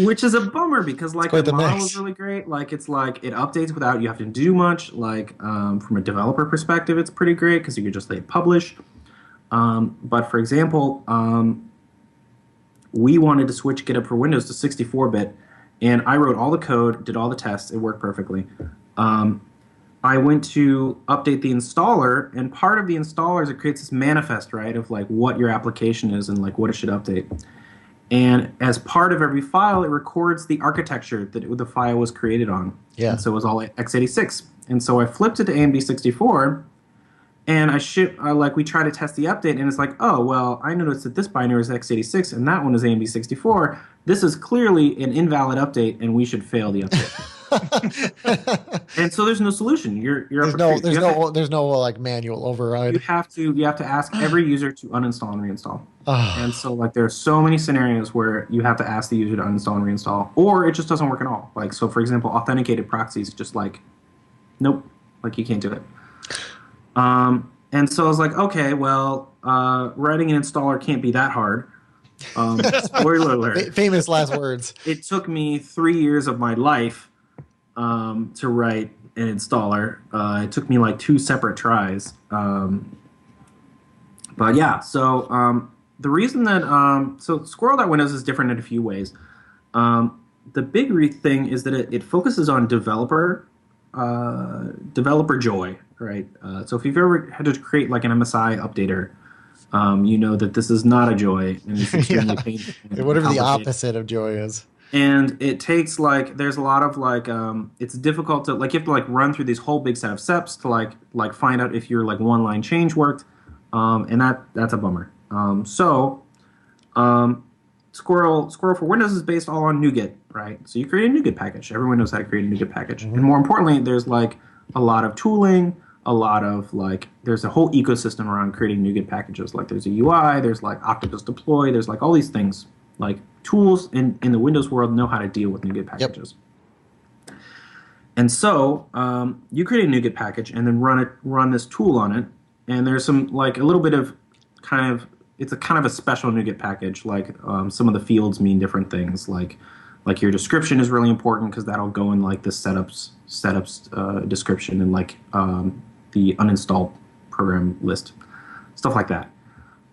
Speaker 3: which is a bummer because like the model is really great. Like it's like it updates without you have to do much. Like from a developer perspective, it's pretty great because you can just hit publish. But for example, we wanted to switch GetUp for Windows to 64-bit, and I wrote all the code, did all the tests, it worked perfectly. I went to update the installer, and part of the installer is it creates this manifest, right, of like what your application is and like what it should update. And as part of every file, it records the architecture that the file was created on.
Speaker 1: Yeah.
Speaker 3: And so it was all x86. And so I flipped it to AMD 64, and we try to test the update, and it's like, oh, well, I noticed that this binary is x86, and that one is AMD 64. This is clearly an invalid update, and we should fail the update. And so there's no solution.
Speaker 1: There's no like manual override.
Speaker 3: You have to ask every user to uninstall and reinstall. And so like there are so many scenarios where you have to ask the user to uninstall and reinstall, or it just doesn't work at all. Like so, for example, authenticated proxies just like, nope, like you can't do it. And so I was like, okay, well, writing an installer can't be that hard. Spoiler alert.
Speaker 1: Famous last words.
Speaker 3: It took me 3 years of my life to write an installer. It took me like 2 separate tries. But yeah, so the reason that so Squirrel.Windows is different in a few ways. The big thing is that it focuses on developer joy, right? So if you've ever had to create like an MSI updater, you know that this is not a joy and it's extremely painful.
Speaker 1: Whatever the opposite of joy is.
Speaker 3: And it takes like there's a lot of like it's difficult to like you have to like run through this whole big set of steps to like find out if your like one line change worked, and that's a bummer. Squirrel for Windows is based all on NuGet, right? So you create a NuGet package. Everyone knows how to create a NuGet package, and more importantly, there's like a lot of tooling, a lot of like there's a whole ecosystem around creating NuGet packages. Like there's a UI, there's like Octopus deploy, there's like all these things. Like tools in the Windows world know how to deal with NuGet packages. Yep. And so you create a NuGet package and then run this tool on it. And there's some like a little bit of it's a kind of a special NuGet package. Like some of the fields mean different things. Like Like your description is really important because that'll go in like the setups description and like the uninstalled program list, stuff like that.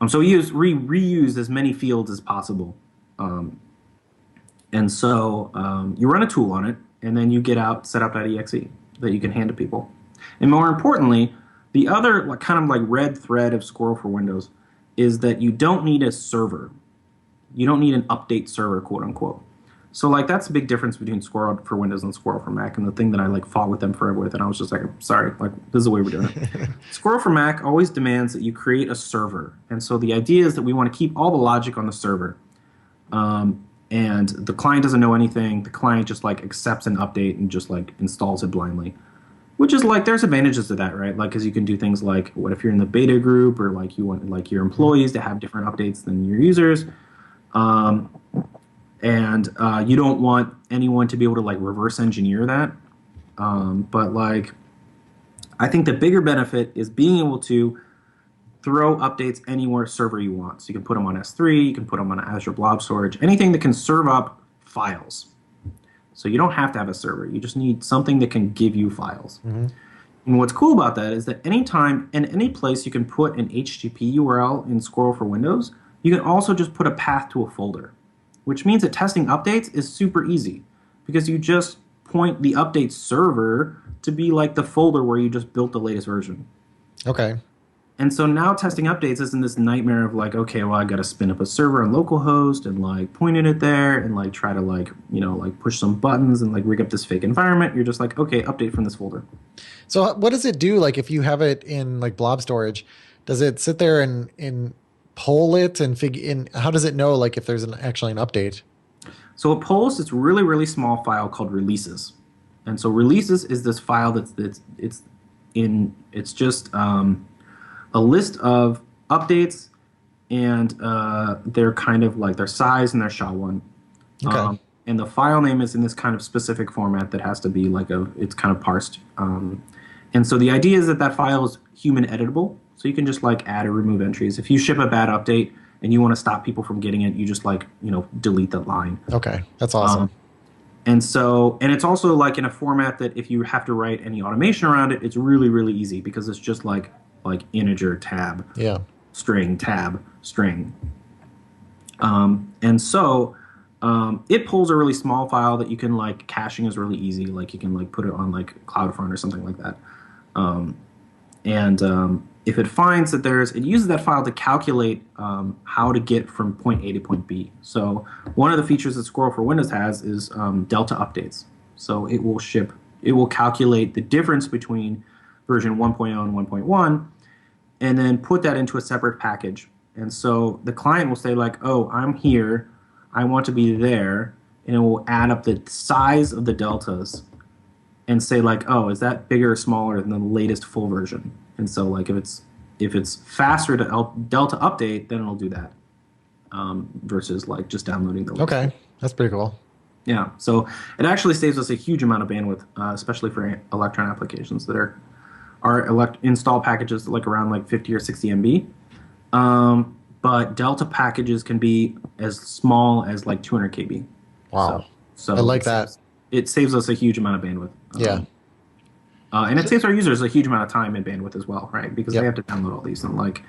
Speaker 3: So we reuse as many fields as possible. And so you run a tool on it, and then you get out setup.exe that you can hand to people. And more importantly, the other kind of like red thread of Squirrel for Windows is that you don't need a server. You don't need an update server, quote unquote. So like that's a big difference between Squirrel for Windows and Squirrel for Mac, and the thing that I like fought with them forever with, and I was just like, sorry, like this is the way we're doing it. Squirrel for Mac always demands that you create a server, and so the idea is that we want to keep all the logic on the server, and the client doesn't know anything. The client just like accepts an update and just like installs it blindly, which is like there's advantages to that, right? Like because you can do things like what if you're in the beta group or like you want like your employees to have different updates than your users. And you don't want anyone to be able to like reverse engineer that. But like, I think the bigger benefit is being able to throw updates anywhere server you want. So you can put them on S3, you can put them on Azure Blob Storage, anything that can serve up files. So you don't have to have a server. You just need something that can give you files. Mm-hmm. And what's cool about that is that anytime and any place you can put an HTTP URL in Squirrel for Windows, you can also just put a path to a folder, which means that testing updates is super easy because you just point the update server to be like the folder where you just built the latest version.
Speaker 1: Okay.
Speaker 3: And so now testing updates isn't this nightmare of like, okay, well, I got to spin up a server on localhost and like point it there and like try to like, you know, like push some buttons and like rig up this fake environment. You're just like, okay, update from this folder.
Speaker 1: So what does it do? Like if you have it in like blob storage, does it sit there and poll it and figure in? How does it know like if there's actually an update?
Speaker 3: So it polls this really, really small file called releases. And so releases is this file it's just a list of updates and their kind of like their size and their SHA-1.
Speaker 1: Okay.
Speaker 3: And the file name is in this kind of specific format that has to be like it's kind of parsed. And so the idea is that file is human editable. So you can just like add or remove entries. If you ship a bad update and you want to stop people from getting it, you just like, you know, delete that line.
Speaker 1: Okay. That's awesome.
Speaker 3: And it's also like in a format that if you have to write any automation around it, it's really, really easy because it's just like integer tab, string tab, string. And so it pulls a really small file that you can like caching is really easy. Like you can like put it on like CloudFront or something like that. If it finds that it uses that file to calculate how to get from point A to point B. So one of the features that Squirrel for Windows has is Delta updates. So it will calculate the difference between version 1.0 and 1.1 and then put that into a separate package. And so the client will say like, oh, I'm here, I want to be there, and it will add up the size of the deltas and say like, oh, is that bigger or smaller than the latest full version? And so like if it's faster to delta update, then it'll do that versus like just downloading the latest.
Speaker 1: Okay, that's pretty cool.
Speaker 3: Yeah, so it actually saves us a huge amount of bandwidth, especially for Electron applications that are install packages like around like 50 or 60 MB. But Delta packages can be as small as like 200 KB.
Speaker 1: Wow.
Speaker 3: So
Speaker 1: I like that.
Speaker 3: It saves us a huge amount of bandwidth.
Speaker 1: Yeah.
Speaker 3: And it saves our users a huge amount of time and bandwidth as well, right? Because they have to download all these. And like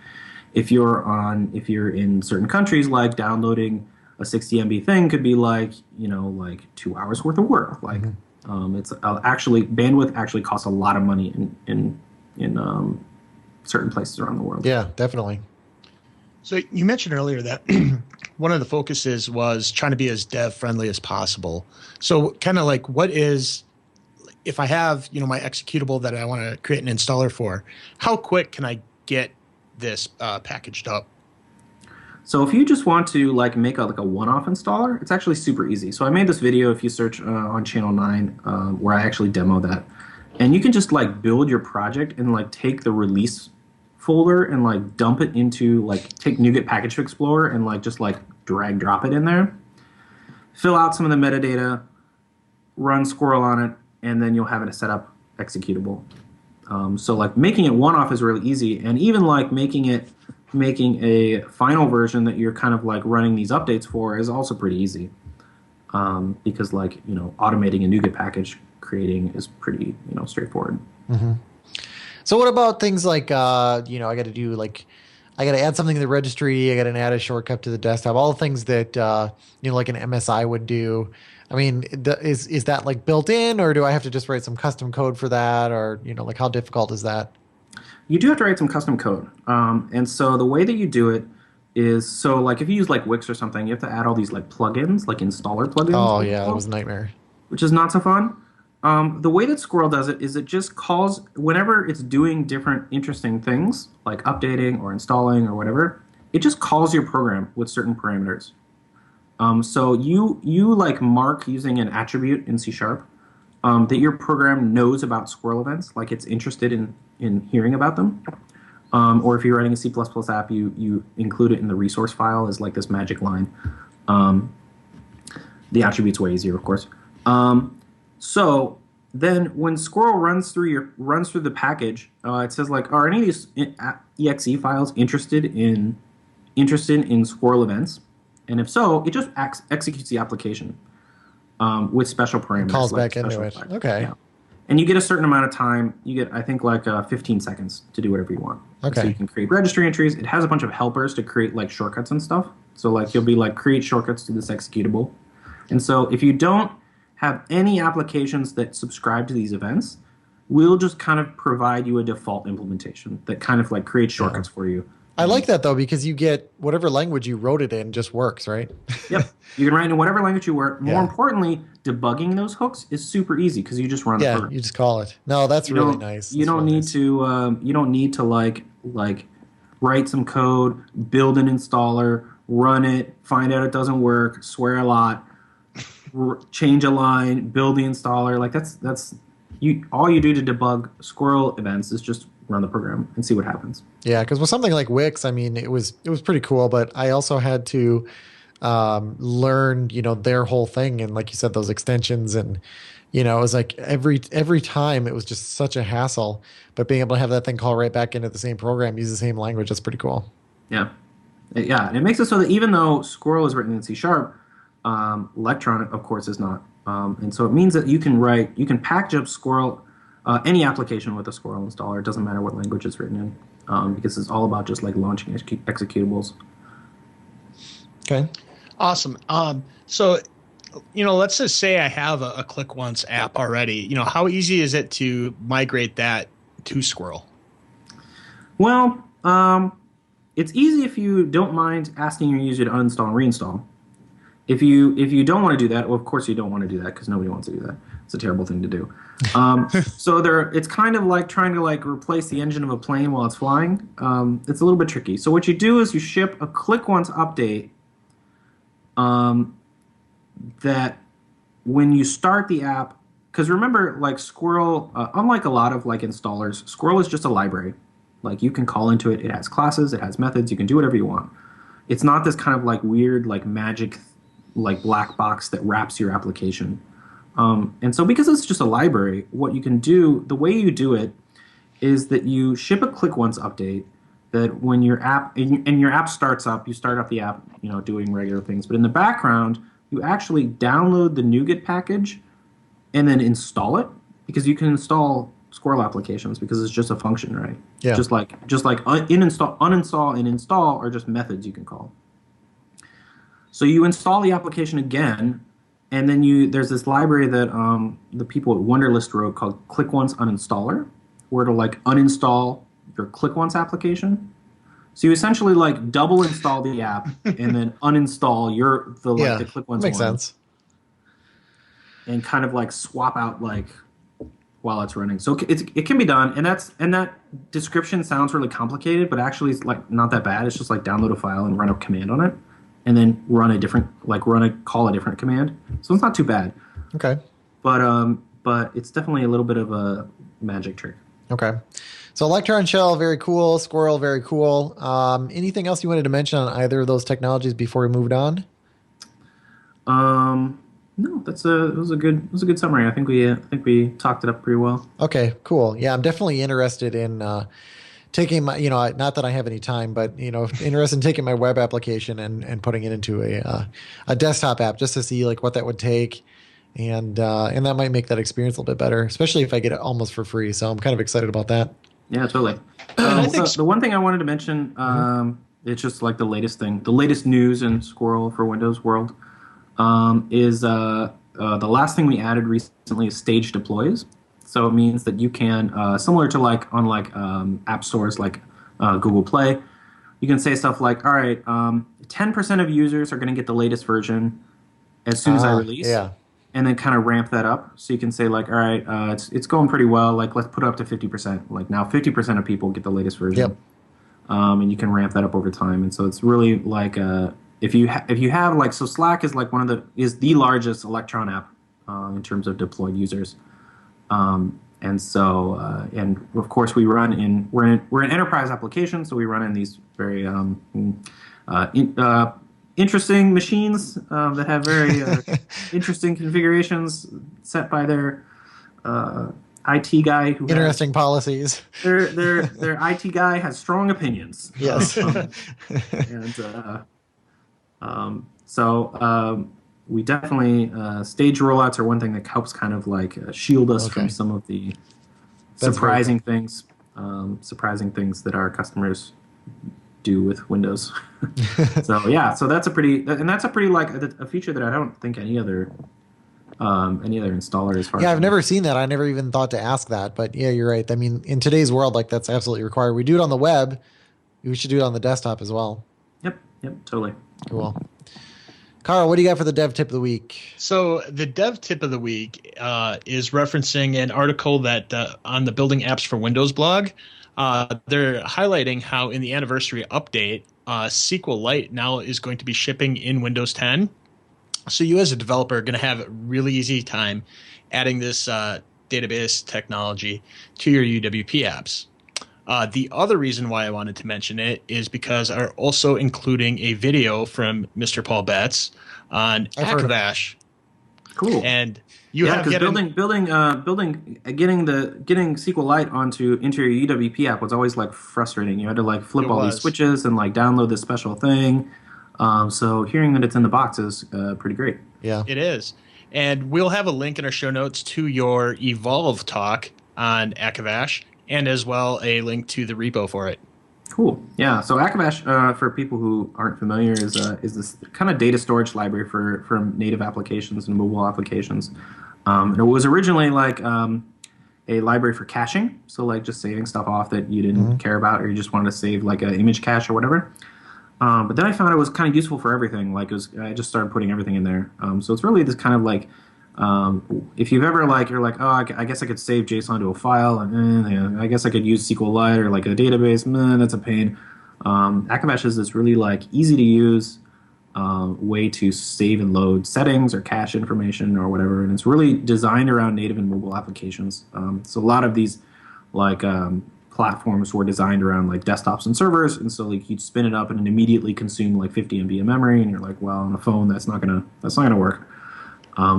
Speaker 3: if you're in certain countries, like downloading a 60 MB thing could be like, you know, like 2 hours worth of work. Like it's actually bandwidth actually costs a lot of money in certain places around the world.
Speaker 1: Yeah, definitely.
Speaker 2: So you mentioned earlier that one of the focuses was trying to be as dev friendly as possible. So kind of like what is, if I have, you know, my executable that I want to create an installer for, how quick can I get this packaged up?
Speaker 3: So if you just want to like make a one-off installer, it's actually super easy. So I made this video, if you search on channel 9, where I actually demo that. And you can just like build your project and like take the release folder and like dump it into like take NuGet Package Explorer and like just like drag drop it in there. Fill out some of the metadata, run Squirrel on it, and then you'll have it set up executable. So like making it one-off is really easy, and even like making a final version that you're kind of like running these updates for is also pretty easy. because automating a NuGet package creating is pretty straightforward.
Speaker 1: Mm-hmm. So what about things like I got to do I got to add something to the registry. I got to add a shortcut to the desktop. All the things that like an MSI would do. I mean, is that like built in, or do I have to just write some custom code for that, or like how difficult is that?
Speaker 3: You do have to write some custom code, and so the way that you do it is like if you use like Wix or something, you have to add all these like plugins, like installer plugins.
Speaker 1: Oh yeah, that was a nightmare.
Speaker 3: Which is not so fun. The way that Squirrel does it is it just calls whenever it's doing different interesting things, like updating or installing or whatever. It just calls your program with certain parameters. So you like mark using an attribute in C# that your program knows about Squirrel events, like it's interested in hearing about them. Or if you're writing a C++ app, you include it in the resource file as like this magic line. The attribute's way easier, of course. So then when Squirrel runs through the package, it says like, are any of these exe files interested in Squirrel events? And if so, it just executes the application with special parameters.
Speaker 1: Calls back into it.
Speaker 3: flags.
Speaker 1: Okay.
Speaker 3: Yeah. And you get a certain amount of time. You get, I think, like 15 seconds to do whatever you want.
Speaker 1: Okay.
Speaker 3: So you can create registry entries. It has a bunch of helpers to create like shortcuts and stuff. So like you'll be like create shortcuts to this executable. And so if you don't have any applications that subscribe to these events, we'll just kind of provide you a default implementation that kind of like creates shortcuts for you.
Speaker 1: I like that though, because you get whatever language you wrote it in just works, right?
Speaker 3: Yep. You can write in whatever language you work. More
Speaker 1: Yeah.
Speaker 3: importantly, debugging those hooks is super easy because you just run the
Speaker 1: Yeah,
Speaker 3: program.
Speaker 1: you just call it. No, that's really nice.
Speaker 3: You don't need to like write some code, build an installer, run it, find out it doesn't work, swear a lot, change a line, build the installer. Like that's all you do to debug Squirrel events is just run the program and see what happens.
Speaker 1: Yeah, because with something like Wix, I mean, it was pretty cool, but I also had to learn, their whole thing, and like you said, those extensions, and it was like every time it was just such a hassle. But being able to have that thing call right back into the same program, use the same language, that's pretty cool.
Speaker 3: Yeah, yeah, and it makes it so that even though Squirrel is written in C#, Electron, of course, is not, and so it means that you can package up Squirrel. Any application with a Squirrel installer, it doesn't matter what language it's written in, because it's all about just like launching executables.
Speaker 1: Okay.
Speaker 2: Awesome. So, let's just say I have a ClickOnce app already. How easy is it to migrate that to Squirrel?
Speaker 3: Well, it's easy if you don't mind asking your user to uninstall and reinstall. If you don't want to do that, well, of course you don't want to do that because nobody wants to do that. It's a terrible thing to do. So it's kind of like trying to like replace the engine of a plane while it's flying. It's a little bit tricky. So what you do is you ship a ClickOnce update that when you start the app, because remember, like Squirrel, unlike a lot of like installers, Squirrel is just a library. Like you can call into it. It has classes. It has methods. You can do whatever you want. It's not this kind of like weird like magic like black box that wraps your application. And so because it's just a library, what you can do, the way you do it is that you ship a ClickOnce update that when your app, and your app starts up, you start up the app, doing regular things. But in the background, you actually download the NuGet package and then install it, because you can install Squirrel applications because it's just a function, right?
Speaker 1: Yeah.
Speaker 3: Just like uninstall, and install are just methods you can call. So you install the application again, and then there's this library that the people at Wunderlist wrote called ClickOnce Uninstaller, where it'll like uninstall your ClickOnce application. So you essentially like double install the app and then uninstall the ClickOnce one.
Speaker 1: Makes sense.
Speaker 3: And kind of like swap out like while it's running. So it can be done, and that description sounds really complicated, but actually it's like not that bad. It's just like download a file and run a command on it, and then call a different command. So it's not too bad.
Speaker 1: Okay.
Speaker 3: But it's definitely a little bit of a magic trick.
Speaker 1: Okay. So Electron Shell, very cool. Squirrel, very cool. Anything else you wanted to mention on either of those technologies before we moved on?
Speaker 3: No, it was a good summary. I think we talked it up pretty well.
Speaker 1: Okay, cool. Yeah, I'm definitely interested in taking my, not that I have any time, but interested in taking my web application and putting it into a desktop app just to see like what that would take, and that might make that experience a little bit better, especially if I get it almost for free. So I'm kind of excited about that.
Speaker 3: Yeah, totally. The one thing I wanted to mention, it's just like the latest news in Squirrel for Windows World, is the last thing we added recently is stage deploys. So it means that you can, similar to like on app stores like Google Play, you can say stuff like, all right, 10% of users are going to get the latest version as soon as I release.
Speaker 1: Yeah.
Speaker 3: And then kind of ramp that up. So you can say like, all right, it's going pretty well. Like let's put it up to 50%. Like now 50% of people get the latest version.
Speaker 1: Yep.
Speaker 3: And you can ramp that up over time. And so it's really like if you have like, so Slack is like is the largest Electron app in terms of deployed users. And so and of course we're an enterprise application, so we run in these very interesting machines that have very interesting configurations set by their IT guy. Who
Speaker 1: interesting policies.
Speaker 3: Their IT guy has strong opinions.
Speaker 1: Yes.
Speaker 3: We definitely stage rollouts are one thing that helps kind of like shield us from some of the surprising things that our customers do with Windows. So that's a pretty like a feature that I don't think any other installer is.
Speaker 1: Yeah, I've never seen that. I never even thought to ask that, but yeah, you're right. I mean, in today's world, like that's absolutely required. We do it on the web. We should do it on the desktop as well.
Speaker 3: Yep, totally.
Speaker 1: Cool. Carl, what do you got for the dev tip of the week?
Speaker 2: So the dev tip of the week is referencing an article that on the Building Apps for Windows blog. They're highlighting how in the anniversary update, SQLite now is going to be shipping in Windows 10. So you as a developer are going to have a really easy time adding this database technology to your UWP apps. The other reason why I wanted to mention it is because are also including a video from Mr. Paul Betts on Akavash.
Speaker 3: Cool.
Speaker 2: And getting SQLite into your UWP app was always like frustrating. You had to like flip all these switches and like download this special thing. So hearing that it's in the box is pretty great. Yeah, it is. And we'll have a link in our show notes to your Evolve talk on Akavash, and as well a link to the repo for it.
Speaker 3: Cool. Yeah. So Akavash, for people who aren't familiar, is this kind of data storage library for native applications and mobile applications. It was originally like a library for caching, so like just saving stuff off that you didn't care about, or you just wanted to save like an image cache or whatever. But then I found it was kind of useful for everything. Like I just started putting everything in there. So it's really this kind of like, if you've ever like, you're like, oh, I guess I could save JSON to a file, and I guess I could use SQLite or like a database. That's a pain. Akavash is this really like easy to use way to save and load settings or cache information or whatever, and it's really designed around native and mobile applications. So a lot of these like platforms were designed around like desktops and servers, and so like you'd spin it up and it immediately consume like 50 MB of memory, and you're like, well, on a phone that's not gonna work.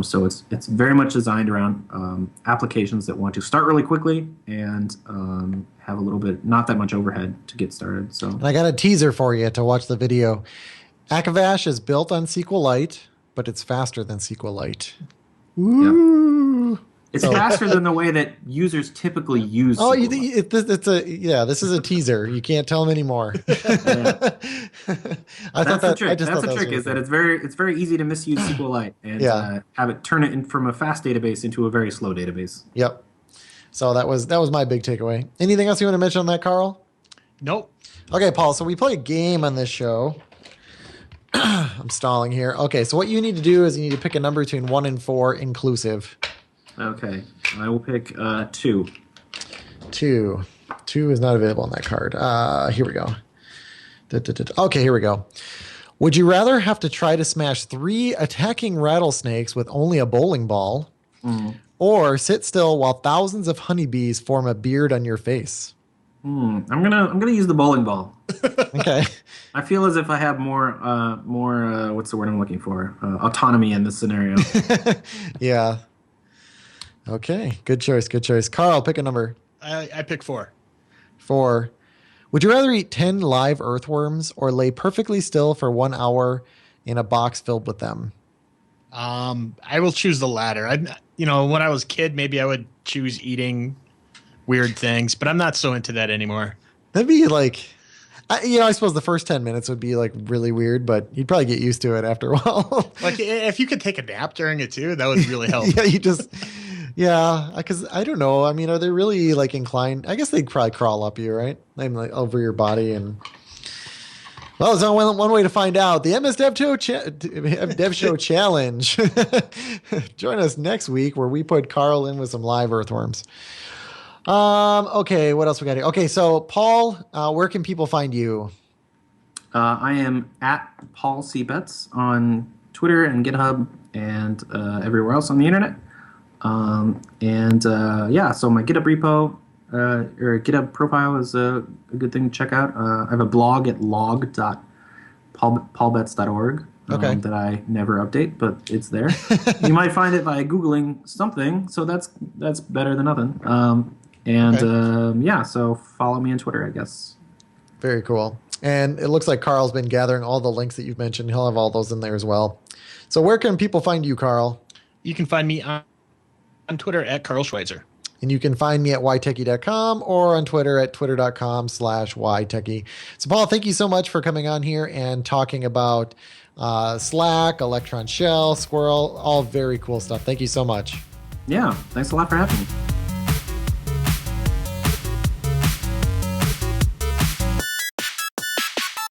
Speaker 3: So it's very much designed around applications that want to start really quickly and have a little bit, not that much overhead to get started. So
Speaker 1: I got a teaser for you to watch the video. Akavash is built on SQLite, but it's faster than SQLite. Ooh.
Speaker 3: Yep. It's faster than the way that users typically use.
Speaker 1: Oh, this is a teaser. You can't tell them anymore.
Speaker 3: That's the trick. That's the trick. Is that it's very easy to misuse SQLite and have it turn it from a fast database into a very slow database.
Speaker 1: Yep. So that was my big takeaway. Anything else you want to mention on that, Carl?
Speaker 2: Nope.
Speaker 1: Okay, Paul. So we play a game on this show. I'm stalling here. Okay, so what you need to do is you need to pick a number between 1 and 4 inclusive.
Speaker 3: Okay, I will pick 2.
Speaker 1: 2. 2 is not available on that card. Here we go. Okay, here we go. Would you rather have to try to smash 3 attacking rattlesnakes with only a bowling ball, or sit still while thousands of honeybees form a beard on your face?
Speaker 3: I'm gonna use the bowling ball.
Speaker 1: Okay.
Speaker 3: I feel as if I have more what's the word I'm looking for? Autonomy in this scenario.
Speaker 1: Yeah. Okay. Good choice. Carl, pick a number.
Speaker 2: I pick 4.
Speaker 1: 4. Would you rather eat 10 live earthworms or lay perfectly still for 1 hour in a box filled with them?
Speaker 2: I will choose the latter. When I was a kid, maybe I would choose eating weird things, but I'm not so into that anymore.
Speaker 1: That'd be like, I suppose the first 10 minutes would be like really weird, but you'd probably get used to it after a while.
Speaker 2: Like if you could take a nap during it too, that would really help.
Speaker 1: Because I don't know. I mean, are they really like inclined? I guess they'd probably crawl up you, right? Like over your body and. Well, there's only one way to find out. The MS Dev Show Challenge. Join us next week where we put Carl in with some live earthworms. Okay, what else we got here? Okay, so Paul, where can people find you?
Speaker 3: I am at Paul C. Betts on Twitter and GitHub and everywhere else on the internet. So my GitHub repo or GitHub profile is a good thing to check out. I have a blog at log.paulbetts.org that I never update, but it's there. You might find it by Googling something, so that's better than nothing. So follow me on Twitter, I guess.
Speaker 1: Very cool. And it looks like Carl's been gathering all the links that you've mentioned. He'll have all those in there as well. So where can people find you, Carl?
Speaker 2: You can find me on Twitter at Carl Schweitzer.
Speaker 1: And you can find me at ytechie.com or on Twitter at twitter.com/ytechie. So, Paul, thank you so much for coming on here and talking about Slack, Electron Shell, Squirrel, all very cool stuff. Thank you so much.
Speaker 3: Yeah, thanks a lot for having me.